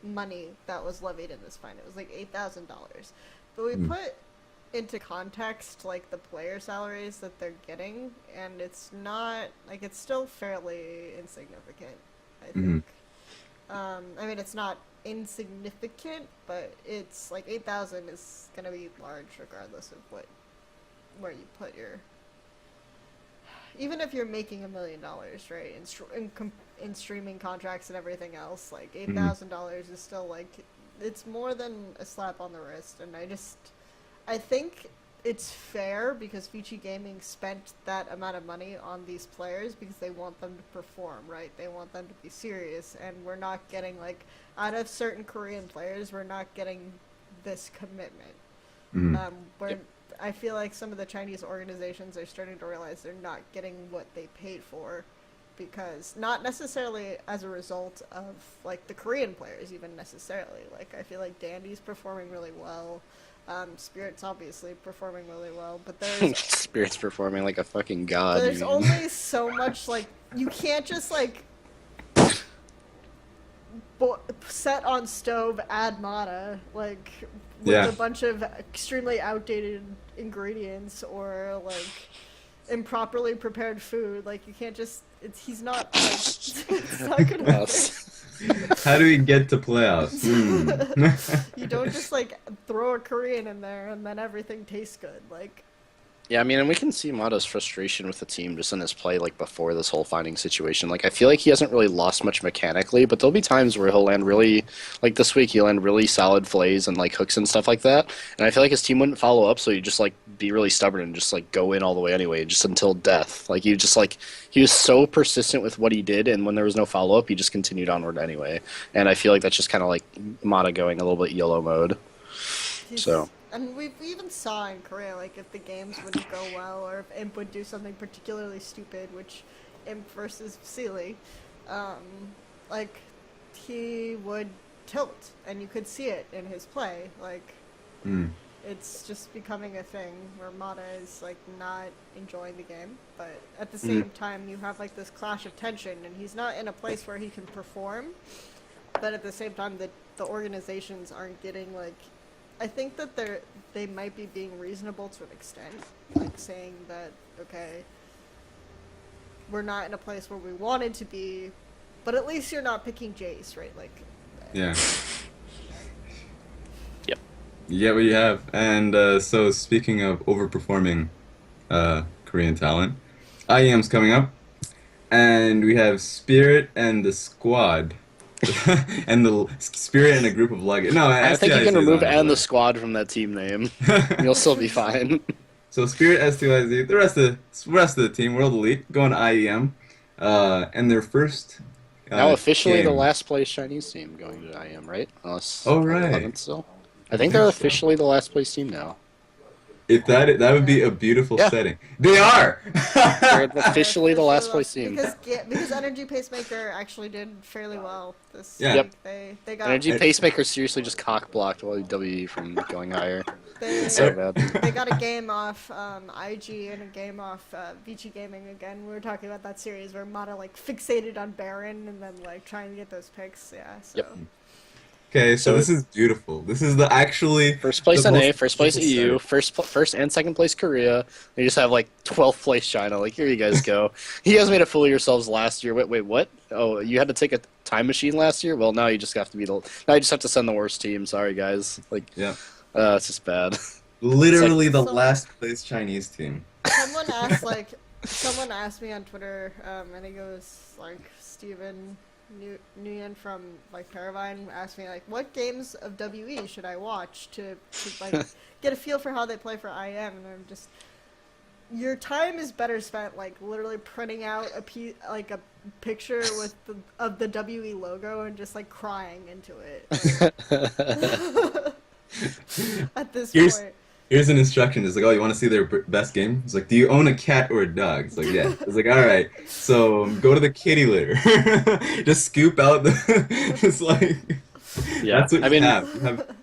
money that was levied in this fine. It was like $8,000. But we put into context like the player salaries that they're getting, and it's not like, it's still fairly insignificant, I think. I mean, it's not insignificant, but it's like 8,000 is gonna be large regardless of where you put your, even if you're making $1 million, right, in streaming contracts and everything else, like $8,000 is still like, it's more than a slap on the wrist. And I think it's fair because Vici Gaming spent that amount of money on these players because they want them to perform, right? They want them to be serious, and we're not getting, like, out of certain Korean players, we're not getting this commitment. I feel like some of the Chinese organizations are starting to realize they're not getting what they paid for, because not necessarily as a result of like the Korean players even necessarily. Like, I feel like Dandy's performing really well. Spirit's obviously performing really well, but there's Spirit's performing like a fucking god. There's only so much, like, you can't just like set on stove add Mata like with a bunch of extremely outdated ingredients or like improperly prepared food. Like, you can't just, he's not like, it's not gonna How do we get to playoffs? You don't just like throw a Korean in there and then everything tastes good. Like, yeah, I mean, and we can see Mata's frustration with the team just in his play, like, before this whole finding situation. Like, I feel like he hasn't really lost much mechanically, but there'll be times where he'll land really, like this week, he'll land really solid flays and, like, hooks and stuff like that. And I feel like his team wouldn't follow up, so he'd just, like, be really stubborn and just, like, go in all the way anyway, just until death. Like, he was so persistent with what he did, and when there was no follow-up, he just continued onward anyway. And I feel like that's just kind of, like, Mata going a little bit YOLO mode. And we even saw in Korea, like, if the games wouldn't go well, or if Imp would do something particularly stupid, which Imp versus Sealy, like, he would tilt, and you could see it in his play. Like, it's just becoming a thing where Mata is, like, not enjoying the game, but at the same time, you have, like, this clash of tension, and he's not in a place where he can perform, but at the same time, the organizations aren't getting, like, I think that they might be being reasonable to an extent, like saying that, okay, we're not in a place where we wanted to be, but at least you're not picking Jace, right? Like, yeah. Yep. You get what you have. And so speaking of overperforming Korean talent, IEM's coming up, and we have Spirit and the squad. And the Spirit and a group of luggage. No, I think you can remove and the squad from that team name. You'll still be fine. So Spirit, S2IZ, the rest of the team, World Elite, going to IEM, and their first. Now officially game. The last place Chinese team going to IEM, right? Oh right. Still. I think they're officially the last place team now. If that would be a beautiful Yeah. setting. They are. They're officially the last place team. Because Energy Pacemaker actually did fairly well this Yeah. week. They got Energy Pacemaker seriously just cock blocked WWE from going higher. they, So bad. they got a game off IG and a game off Vici Gaming again. We were talking about that series where Mata like fixated on Baron and then like trying to get those picks. Yeah. So. Yep. Okay, so So- this is beautiful. This is the actually First place the NA, most first place beautiful EU, setting. first and second place Korea. You just have like 12th place China. Like, here you guys go. You guys made a fool of yourselves last year. Wait, what? Oh, you had to take a time machine last year? Well, now you just have to now you just have to send the worst team. Sorry, guys. Like, Yeah. it's just bad. Literally the So- last place Chinese team. Someone asked me on Twitter, and he goes like Steven Nguyen from like Paravine asked me like what games of WE should I watch to like get a feel for how they play for IM, and I'm just, your time is better spent like literally printing out a picture with of the WE logo and just like crying into it like, at this point. Here's an instruction. It's like, oh, you want to see their best game? It's like, do you own a cat or a dog? It's like, yeah. It's like, all right. So go to the kitty litter. Just scoop out the. It's like. Yeah, That's what I you mean, have.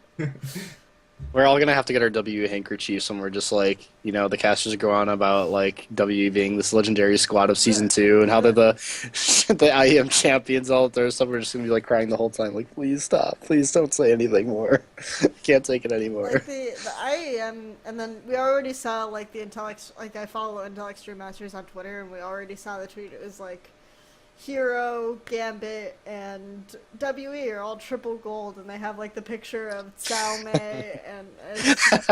we're all gonna have to get our W handkerchiefs when we're just like, the casters go on about like W being this legendary squad of season 2 and how they're the IEM champions, all that stuff. We're just gonna be like crying the whole time, like, please stop, please don't say anything more. Can't take it anymore. Like the IAM, and then we already saw like the Intellex, like I follow Intel Extreme Masters on Twitter, and we already saw the tweet. It was like Hero, Gambit, and WE are all triple gold, and they have like the picture of Xiaomei, and it's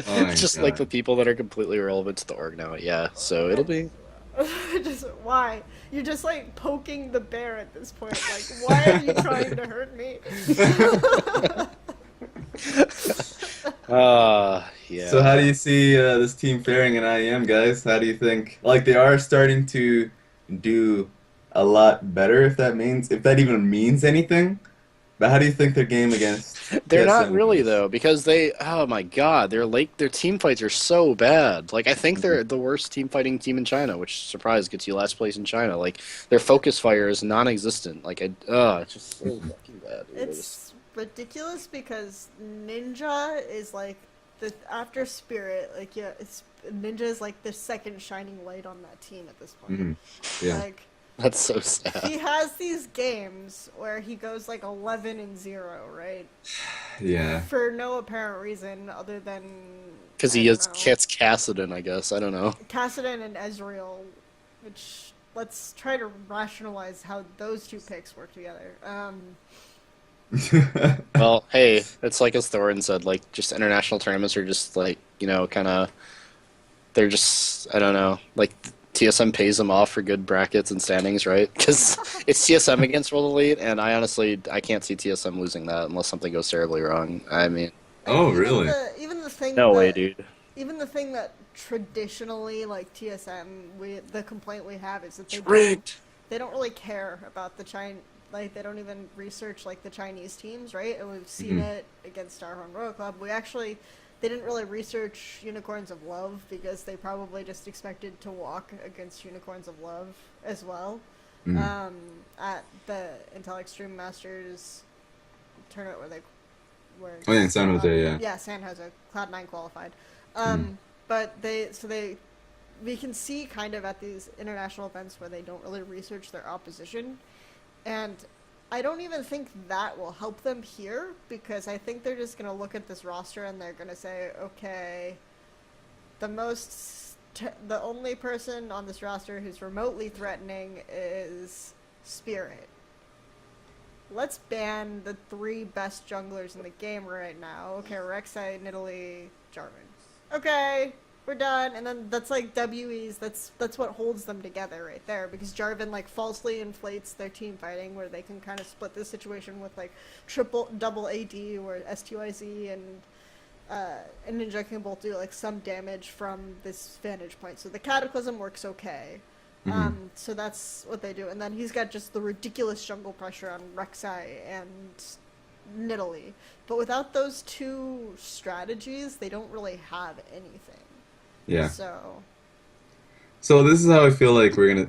Oh my Just God. like the people that are completely irrelevant to the org now. Yeah, so it'll be. just why you're just like poking the bear at this point. Like, why are you trying to hurt me? Yeah. So how do you see this team faring in IEM, guys? How do you think? Like they are starting to do a lot better, if that even means anything. But how do you think their game against? They're not TSM really is? though, because oh my god, their team fights are so bad. Like, I think they're the worst team fighting team in China, which, surprise, gets you last place in China. Like, their focus fire is non-existent. Like, it's just so fucking bad. Dude. It's ridiculous because Ninja is like after Spirit, like Ninja is like the second shining light on that team at this point. Mhm. Yeah. Like That's so sad. he has these games where he goes like 11-0, right? Yeah. For no apparent reason other than Because I he don't has know, Kassadin, I guess. I don't know. Kassadin and Ezreal, which let's try to rationalize how those two picks work together. Well, hey, it's like as Thorin said, like, just international tournaments are just like, kind of, they're just, I don't know, like, TSM pays them off for good brackets and standings, right? Because it's TSM against World Elite, and I can't see TSM losing that unless something goes terribly wrong. I mean, Oh, even really? Even the thing. no that, way, dude. Even the thing that traditionally, like TSM, the complaint we have is that they don't really care about the like they don't even research like the Chinese teams, right? And we've seen it against our own Royal Club. They didn't really research Unicorns of Love because they probably just expected to walk against Unicorns of Love as well. At the Intel Extreme Masters tournament where Oh yeah, in San Jose, yeah. yeah, San Jose, Cloud9 qualified. But we can see kind of at these international events where they don't really research their opposition, and I don't even think that will help them here, because I think they're just gonna look at this roster and they're gonna say, okay, the only person on this roster who's remotely threatening is Spirit. Let's ban the 3 best junglers in the game right now. Okay, Rek'Sai, Nidalee, Jarvan. Okay, we're done. And then that's like WE's, that's what holds them together right there, because Jarvan like falsely inflates their team fighting where they can kind of split this situation with like double AD or STYZ and Ninja can both do like some damage from this vantage point. So the Cataclysm works okay. So that's what they do. And then he's got just the ridiculous jungle pressure on Rek'Sai and Italy. But without those two strategies, they don't really have anything. Yeah. So So this is how I feel like we're gonna.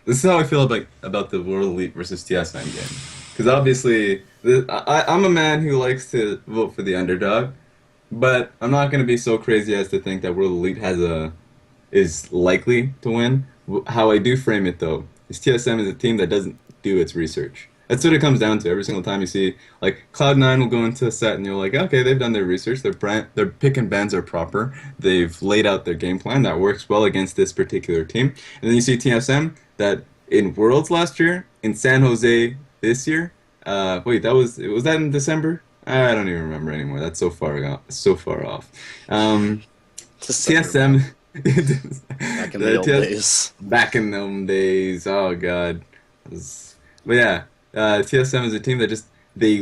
This is how I feel about the World Elite versus TSM game. Because obviously, I'm a man who likes to vote for the underdog, but I'm not gonna be so crazy as to think that World Elite is likely to win. How I do frame it though is TSM is a team that doesn't do its research. That's what it comes down to. Every single time you see, like, Cloud9 will go into a set and you're like, okay, they've done their research. Their pick and bans are proper. They've laid out their game plan that works well against this particular team. And then you see TSM that in Worlds last year, in San Jose this year. Wait, was that in December? I don't even remember anymore. That's so far off. TSM. Back in the old days. Back in them days. Oh god. But yeah, TSM is a team that just they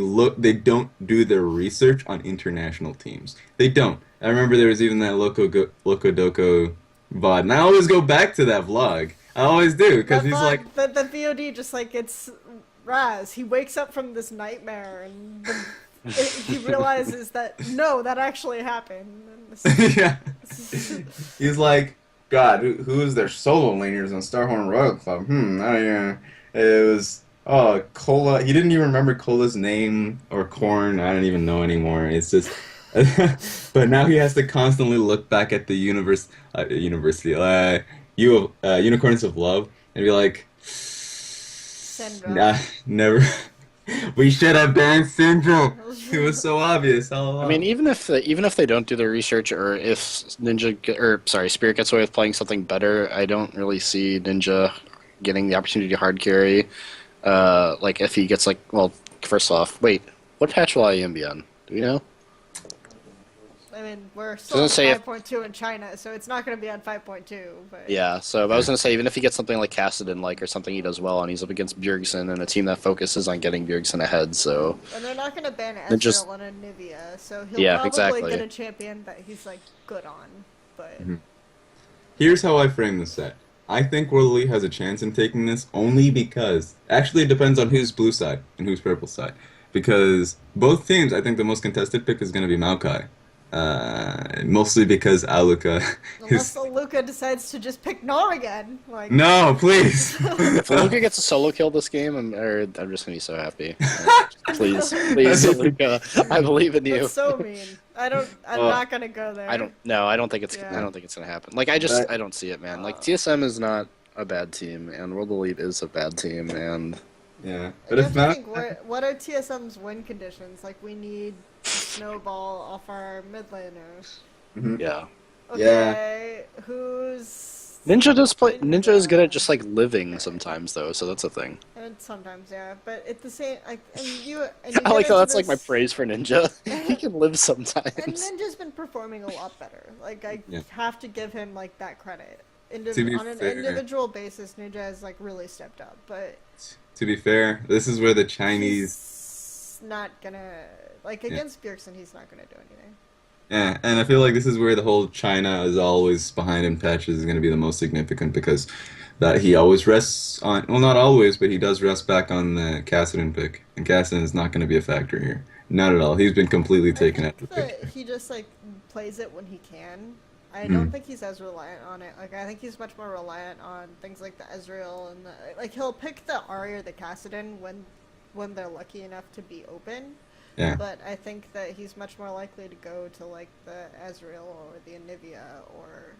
don't do their research on international teams. They don't. I remember there was even that Loco Doco VOD, and I always go back to that vlog. I always do because he's like the VOD just like it's Raz. He wakes up from this nightmare and he realizes that no, that actually happened. Yeah. He's like, God, who is their solo laners on Starhorn Royal Club? It was Cola. He didn't even remember Cola's name or Corn. I don't even know anymore. It's just, but now he has to constantly look back at the Unicorns of Love and be like, nah, never. We should have banned Syndrome. It was so obvious all along. I mean, even if they don't do their research, or if Spirit gets away with playing something better, I don't really see Ninja getting the opportunity to hard carry. Like if he gets first off, wait, what patch will IEM be on? Do we know? I mean, we're still on 5.2 in China, so it's not going to be on 5.2. But yeah, so I was going to say, even if he gets something like Kassadin, or something he does well, and he's up against Bjergsen and a team that focuses on getting Bjergsen ahead, so... And they're not going to ban Ezreal and Anivia, so he'll probably get a champion that he's, good on, but... Mm-hmm. Here's how I frame the set. I think World Elite has a chance in taking this only because... Actually, it depends on who's blue side and who's purple side. Because both teams, I think the most contested pick is going to be Maokai. Mostly because Aluka Unless Aluka decides to just pick Gnar again. No, please! If Aluka gets a solo kill this game, I'm just going to be so happy. Please, Aluka, I believe in you. That's so mean. I'm not going to go there. I don't think it's going to happen. I don't see it, man. TSM is not a bad team, and World Elite is a bad team, and... Yeah, but if not... What are TSM's win conditions? We need snowball off our mid laner. Mm-hmm. Yeah. Okay, who's... Ninja does play... Ninja is good at just, living sometimes, though, so that's a thing. And sometimes, yeah, but at the same... I like how that's, my praise for Ninja. He can live sometimes. And Ninja's been performing a lot better. I have to give him, that credit. On an individual basis, Ninja has, really stepped up, but... To be fair, this is where the Chinese... He's not gonna... against Bjergsen, he's not gonna do anything. Yeah, and I feel like this is where the whole China is always behind in patches is going to be the most significant because that he always rests on... Well, not always, but he does rest back on the Kassadin pick. And Kassadin is not going to be a factor here. Not at all. He's been completely taken out of the pick. He just, plays it when he can. I don't think he's as reliant on it. I think he's much more reliant on things like the Ezreal and he'll pick the Ahri or the Kassadin when they're lucky enough to be open. Yeah. But I think that he's much more likely to go to the Ezreal or the Anivia or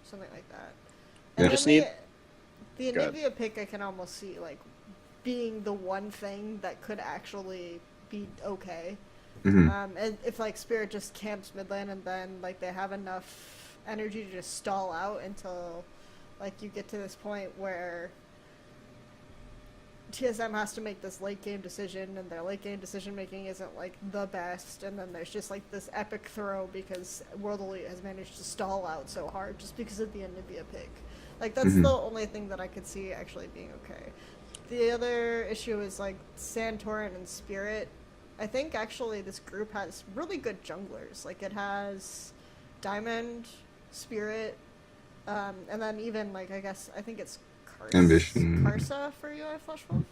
something like that. And the Anivia pick I can almost see being the one thing that could actually be okay. Mm-hmm. And if Spirit just camps mid lane and then they have enough energy to just stall out until you get to this point where TSM has to make this late game decision and their late game decision making isn't the best, and then there's just this epic throw because World Elite has managed to stall out so hard just because of the Anivia pick. That's the only thing that I could see actually being okay. The other issue is Santorin and Spirit. I think actually this group has really good junglers. It has Diamond, Spirit, and then even I think it's Ambition. Karsa for UI Flash Wolf.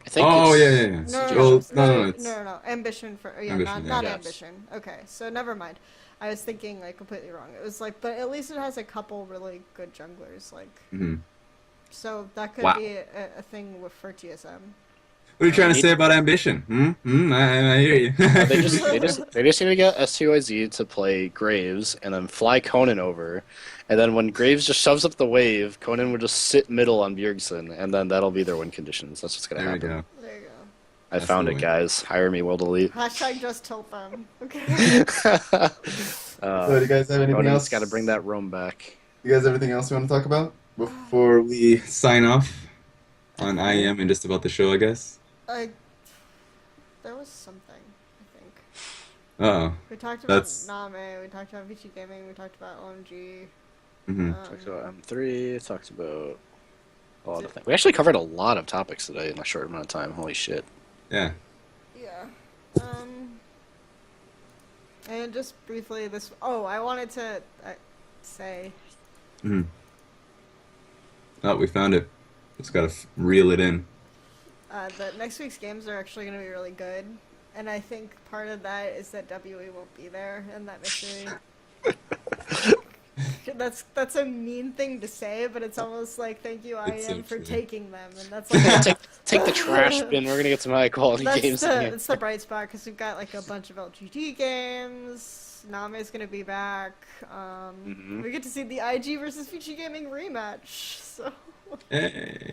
I think Oh it's, yeah, yeah, yeah. No, Well, no, it's no. Ambition for yeah, Ambition, yeah. not Yes. ambition. Okay, so never mind. I was thinking like completely wrong. It was like, but at least it has a couple really good junglers. Like, Mhm. so that could Wow. be a thing for TSM. What are you trying to say about ambition? I hear you. they just need to get STYZ to play Graves and then fly Conan over, and then when Graves just shoves up the wave, Conan would just sit middle on Bjergsen, and then that'll be their win conditions. That's what's gonna There we happen. go. There you go. I found it, guys. Hire me, World Elite. Hashtag just tilt them. Okay. So, do you guys have anything Conan's else? got to bring that Rome back. You guys have anything else you want to talk about before we sign off on IEM and just about the show, I guess? There was something, I think. Uh-oh. We talked about That's- NaMei, we talked about Vici Gaming, we talked about OMG. Mhm. Talked about M3. Talked about a lot of things. We actually covered a lot of topics today in a short amount of time. Holy shit! Yeah. Yeah. And just briefly, this. Oh, I wanted to say. Mhm. Oh, we found it. Just gotta reel it in. That next week's games are actually going to be really good, and I think part of that is that WE won't be there, and that makes me. That's a mean thing to say, but it's almost like thank you It's so IEM for true. taking them, and that's like take the trash bin. We're gonna get some high quality games. in here. that's the bright spot because we've got like a bunch of LGD games. NaMei's gonna be back. We get to see the IG versus Vici Gaming rematch. So Hey.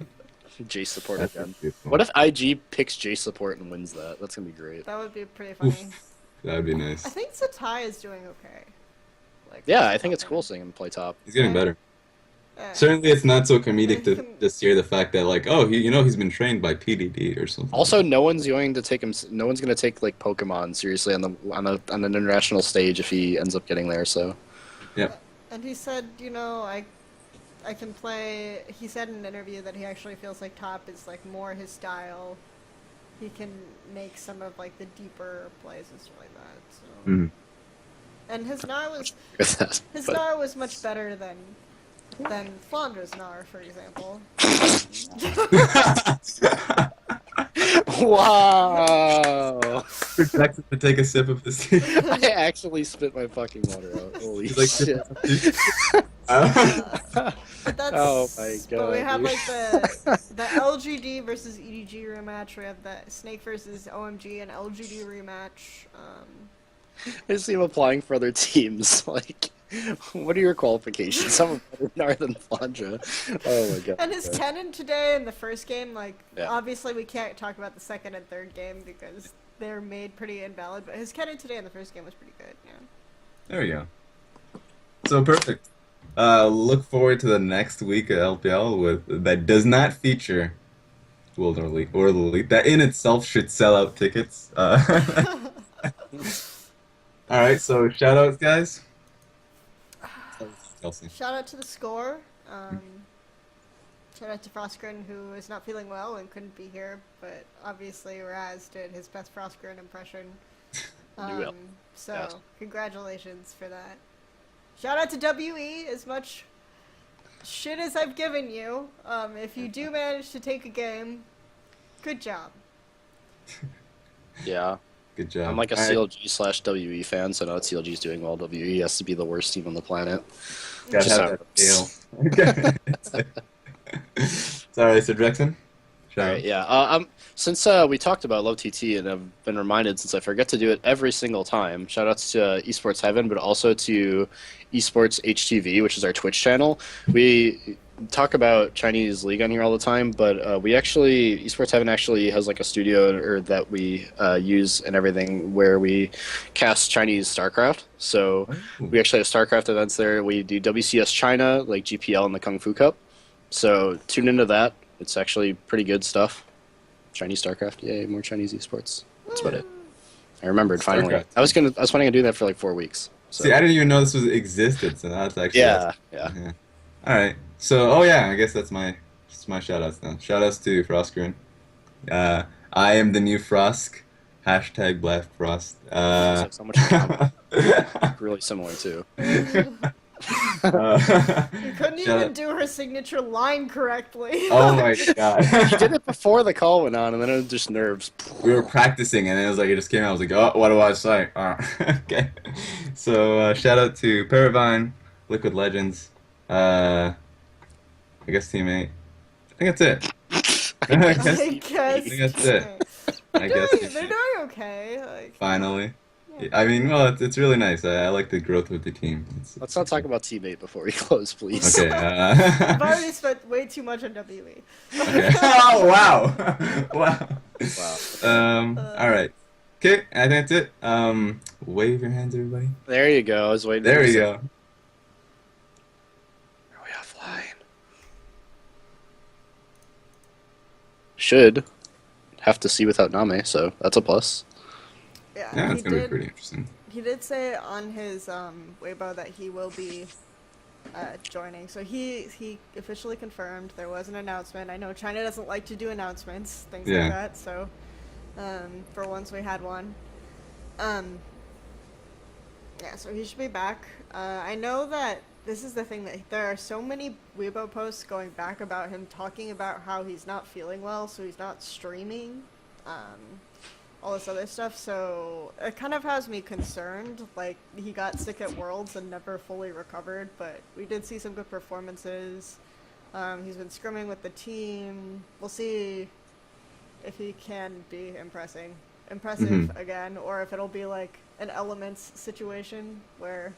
J support That's again. beautiful. What if IG picks J support and wins that? That's gonna be great. that would be pretty funny. That'd be nice. I think Satai is doing okay. Like, Yeah, I think it's cool seeing him play top. He's getting better. Yeah. Certainly, it's not so comedic to Can- just hear the fact that, like, oh, he's been trained by PDD or something. Also, no one's going to take him. No one's going to take like Pokemon seriously on an international stage if he ends up getting there. So Yep. And he said, I can play. He said in an interview that he actually feels like top is like more his style. He can make some of like the deeper plays and stuff like that. So. Mhm. And his Gnar was with that, his but- Gnar was much better than Flandra's Gnar, for example. Wow! For Jackson to take a sip of this tea. I actually spit my fucking water out. Holy He's like, shit! But that's, Oh my But we God, have dude. like the LGD versus EDG rematch. We have the Snake versus OMG and LGD rematch. I see him applying for other teams. Like, what are your qualifications? I'm a better Gnar than Flandra. Oh my god! And his cannon today in the first game, like, Yeah. obviously we can't talk about the second and third game because they're made pretty invalid, but his cannon today in the first game was pretty good, yeah. There we go. So perfect. Look forward to the next week of LPL that does not feature World Elite or the Elite. That in itself should sell out tickets. All right, so shout outs, guys. Kelsey. Shout out to the score. Shout out to Frostgren, who is not feeling well and couldn't be here, but obviously Raz did his best Frostgren impression. will. So, Yes. congratulations for that. Shout out to WE, as much shit as I've given you. If you do manage to take a game, good job. Yeah, Good job. I'm like a All right. CLG/WE fan, so now that CLG's doing well, WE has to be the worst team on the planet. Gotta Just have that deal. Sorry, Sir Jackson. Shout All out. right, yeah. Since we talked about Love TT, and I've been reminded since I forget to do it every single time. Shout outs to Esports Heaven, but also to Esports HTV, which is our Twitch channel. We talk about Chinese League on here all the time, but we actually Esports Heaven actually has like a studio or that we use and everything where we cast Chinese StarCraft. So we actually have StarCraft events there. We do WCS China, like GPL and the Kung Fu Cup. So tune into that. It's actually pretty good stuff. Chinese StarCraft, yay! More Chinese esports. That's about it. I remembered finally. StarCraft. I was planning on doing that for like 4 weeks. So. See, I didn't even know this was existed, so that's actually Yeah. All right. So, oh yeah, I guess that's my shout outs now. Shout outs to Frostgren. I am the new Frosk. Hashtag Black Frost. It's like so much in common. Really similar too. You couldn't even do her signature line correctly. Oh my god. She did it before the call went on, and then it was just nerves. We were practicing, and it was like it just came out. I was like, "Oh, what do I say?" Okay. So shout out to Paravine, Liquid Legends. I guess teammate. I think that's it. I think that's it. I guess They're doing okay. Like, finally. I mean, well, it's really nice. I like the growth with the team. Let's not talk about teammate before we close, please. Okay. I've already spent way too much on WE. Okay. Oh wow. Wow. Wow. All right. Okay, I think that's it. Wave your hands, everybody. There you go. I was waiting. There we go. Are we offline? Should have to see without NaMei, so that's a plus. Yeah, it's gonna be pretty interesting. He did say on his Weibo that he will be joining. So he officially confirmed. There was an announcement. I know China doesn't like to do announcements, things like that. So for once we had one. Yeah, so he should be back. I know that this is the thing, that there are so many Weibo posts going back about him talking about how he's not feeling well, so he's not streaming. All this other stuff, so it kind of has me concerned. Like, he got sick at Worlds and never fully recovered, but we did see some good performances. He's been scrimming with the team. We'll see if he can be impressive again, or if it'll be like an Elements situation where,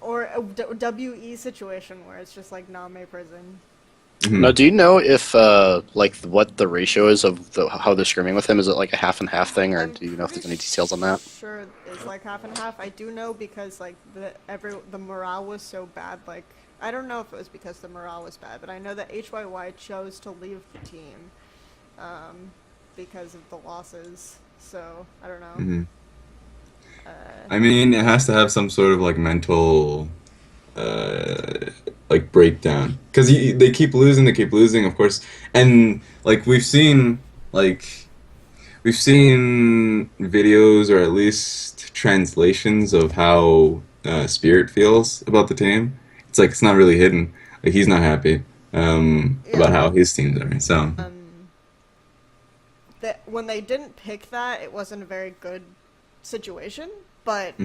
or a WE situation where it's just like NaMei prison. Now, do you know if like what the ratio is of how they're scrimming with him? Is it like a half and half thing, or do you know if there's any details on that? Sure, it's like half and half. I do know because like the morale was so bad. Like, I don't know if it was because the morale was bad, but I know that HYY chose to leave the team because of the losses. So I don't know. I mean, it has to have some sort of like mental like breakdown, because they keep losing, of course, and like we've seen videos, or at least translations of how Spirit feels about the team. It's like it's not really hidden. Like, he's not happy about how his teams are. So that when they didn't pick that, it wasn't a very good situation, but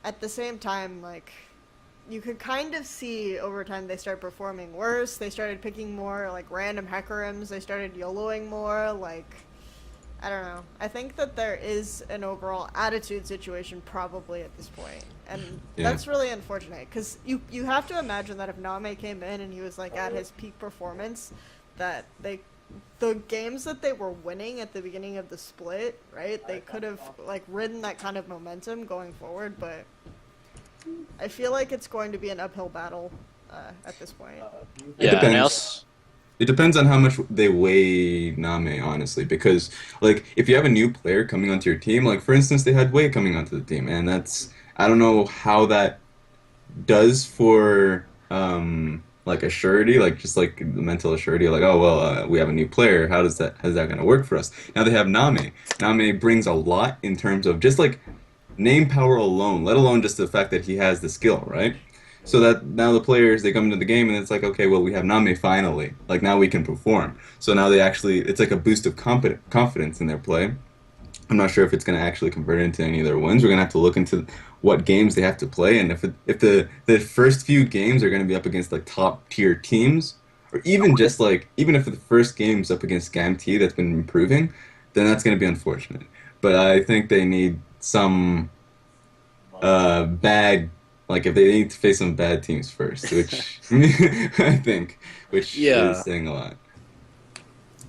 at the same time, like, you could kind of see over time they start performing worse. They started picking more like random Hekarims. They started YOLOing more. Like, I don't know. I think that there is an overall attitude situation probably at this point, and that's really unfortunate, because you have to imagine that if NaMei came in and he was like at his peak performance, that the games that they were winning at the beginning of the split, right? They could have like ridden that kind of momentum going forward, but I feel like it's going to be an uphill battle at this point. It depends on how much they weigh NaMei, honestly, because like if you have a new player coming onto your team, like for instance they had Quay coming onto the team, and I don't know how that does for like a surety, like just like the mental surety, like, oh well, we have a new player, how's that gonna work for us? Now they have NaMei. NaMei brings a lot in terms of just like name power alone, let alone just the fact that he has the skill, right? So that now the players, they come into the game and it's like, okay, well, we have NaMei finally, like now we can perform. So now it's like a boost of confidence in their play. I'm not sure if it's going to actually convert into any of their wins. We're going to have to look into what games they have to play, and if the first few games are going to be up against like top tier teams, or even just like, even if the first game's up against GAMT that's been improving, then that's going to be unfortunate. But I think they need some bad, like if they need to face some bad teams first, which I think, which is saying a lot.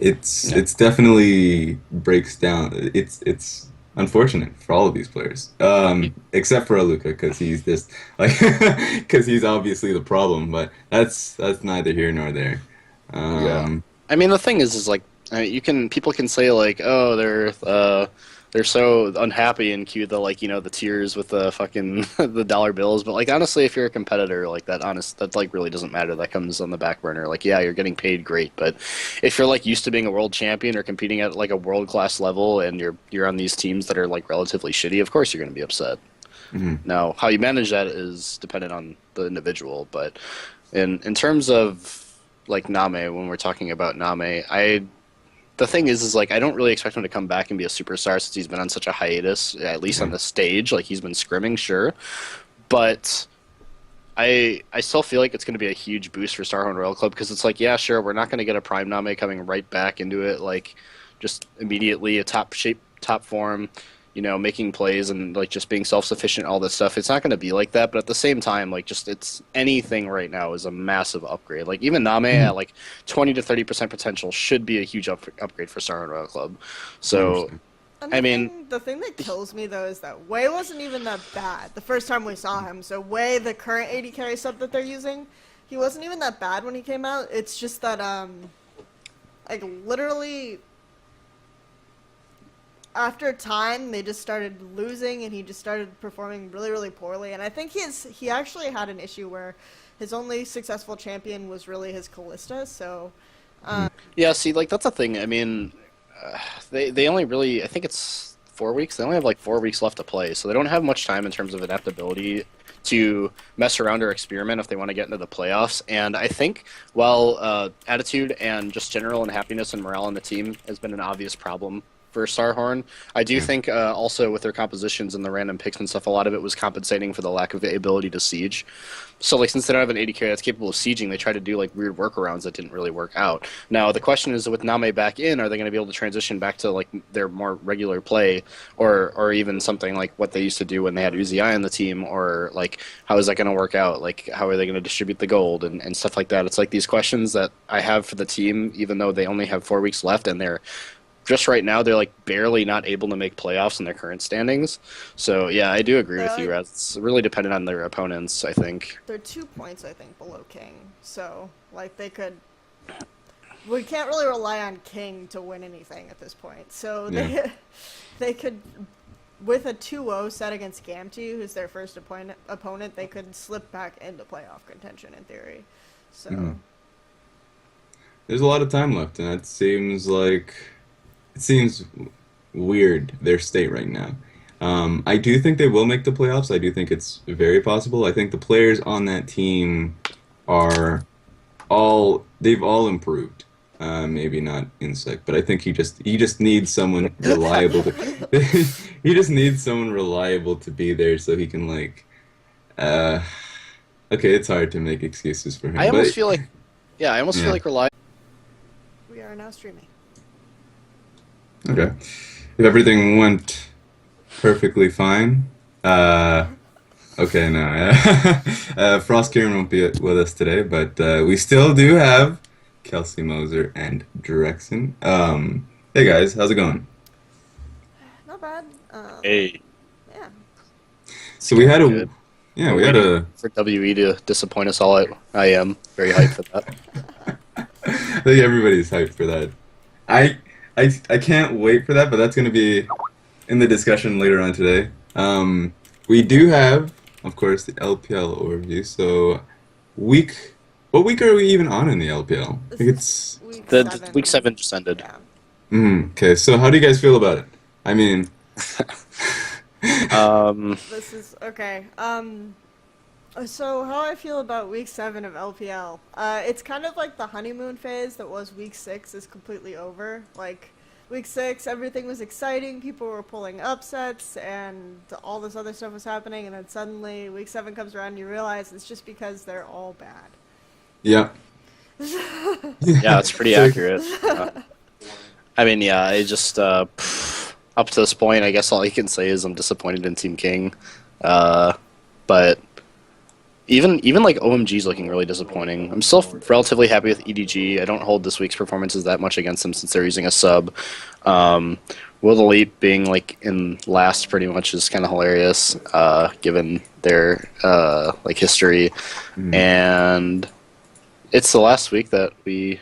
It's definitely breaks down. It's unfortunate for all of these players, except for Aluka, because he's just like because he's obviously the problem. But that's neither here nor there. I mean, the thing is like, people can say like, oh, they're so unhappy in Quay, the tears with the fucking the dollar bills. But like, honestly, if you're a competitor, like that like really doesn't matter. That comes on the back burner. Like, yeah, you're getting paid great, but if you're like used to being a world champion or competing at like a world class level, and you're on these teams that are like relatively shitty, of course you're going to be upset. Now, how you manage that is dependent on the individual, but in terms of like NaMei, when we're talking about NaMei, the thing is like I don't really expect him to come back and be a superstar since he's been on such a hiatus, at least on the stage. Like he's been scrimming, sure, but I still feel like it's going to be a huge boost for Starhorn Royal Club because it's like, yeah, sure, we're not going to get a prime NaMei coming right back into it, like just immediately a top shape, top form, you know, making plays and like just being self-sufficient, all this stuff. It's not going to be like that, but at the same time, like just it's anything right now is a massive upgrade. Like even NaMei at like 20 to 30% potential should be a huge upgrade for Starhorn Royal Club. So. I mean, the thing that kills me though is that Quay wasn't even that bad the first time we saw him. So Quay, the current AD carry sub that they're using, he wasn't even that bad when he came out. It's just that, like literally, after time they just started losing, and he just started performing really, really poorly. And I think he actually had an issue where his only successful champion was really his Callista. So, yeah, see, like that's the thing. I mean. They only really, I think it's 4 weeks. They only have like 4 weeks left to play, so they don't have much time in terms of adaptability to mess around or experiment if they want to get into the playoffs. And I think while attitude and just general unhappiness and morale on the team has been an obvious problem for Starhorn, I do think also with their compositions and the random picks and stuff, a lot of it was compensating for the lack of the ability to siege. So like since they don't have an AD carry that's capable of sieging, they try to do like weird workarounds that didn't really work out. Now the question is, with NaMei back in, are they going to be able to transition back to like their more regular play, or even something like what they used to do when they had Uzi on the team, or like how is that going to work out? Like how are they going to distribute the gold and stuff like that? It's like these questions that I have for the team, even though they only have 4 weeks left and they're just right now they're like barely not able to make playoffs in their current standings. So yeah, I do agree with you, Raz. It's really dependent on their opponents, I think. They're 2 points, I think, below King. So like we can't really rely on King to win anything at this point. So they could, with a 2-0 set against Gamtu, who's their first opponent, they could slip back into playoff contention in theory. So there's a lot of time left, and it seems weird, their state right now. I do think they will make the playoffs. I do think it's very possible. I think the players on that team they've all improved. Maybe not Insect, but I think he just needs someone reliable. He just needs someone reliable to be there so he can like. Okay, it's hard to make excuses for him. I almost feel like, feel like reliable. We are now streaming. Okay. If everything went perfectly fine, okay, no. Frost Kieran won't be with us today, but we still do have Kelsey Moser and Drexen. Hey guys, how's it going? Not bad. Hey. Yeah. So we had for WE to disappoint us all. I am very hyped for that. I think everybody's hyped for that. I can't wait for that, but that's going to be in the discussion later on today. We do have, of course, the LPL overview. So, what week are we even on in the LPL? I think it's week 7 just ended. Yeah. Okay, so how do you guys feel about it? I mean, this is okay. So how I feel about week 7 of LPL, it's kind of like the honeymoon phase that was week 6 is completely over. Like week 6, everything was exciting, people were pulling upsets, and all this other stuff was happening, and then suddenly week 7 comes around and you realize it's just because they're all bad. Yeah. Yeah, it's pretty accurate. I mean, yeah, I just up to this point, I guess all you can say is I'm disappointed in Team King, but. Even like OMG's looking really disappointing. I'm still relatively happy with EDG. I don't hold this week's performances that much against them since they're using a sub. Will the Leap being like in last pretty much is kind of hilarious, given their like history. And it's the last week that we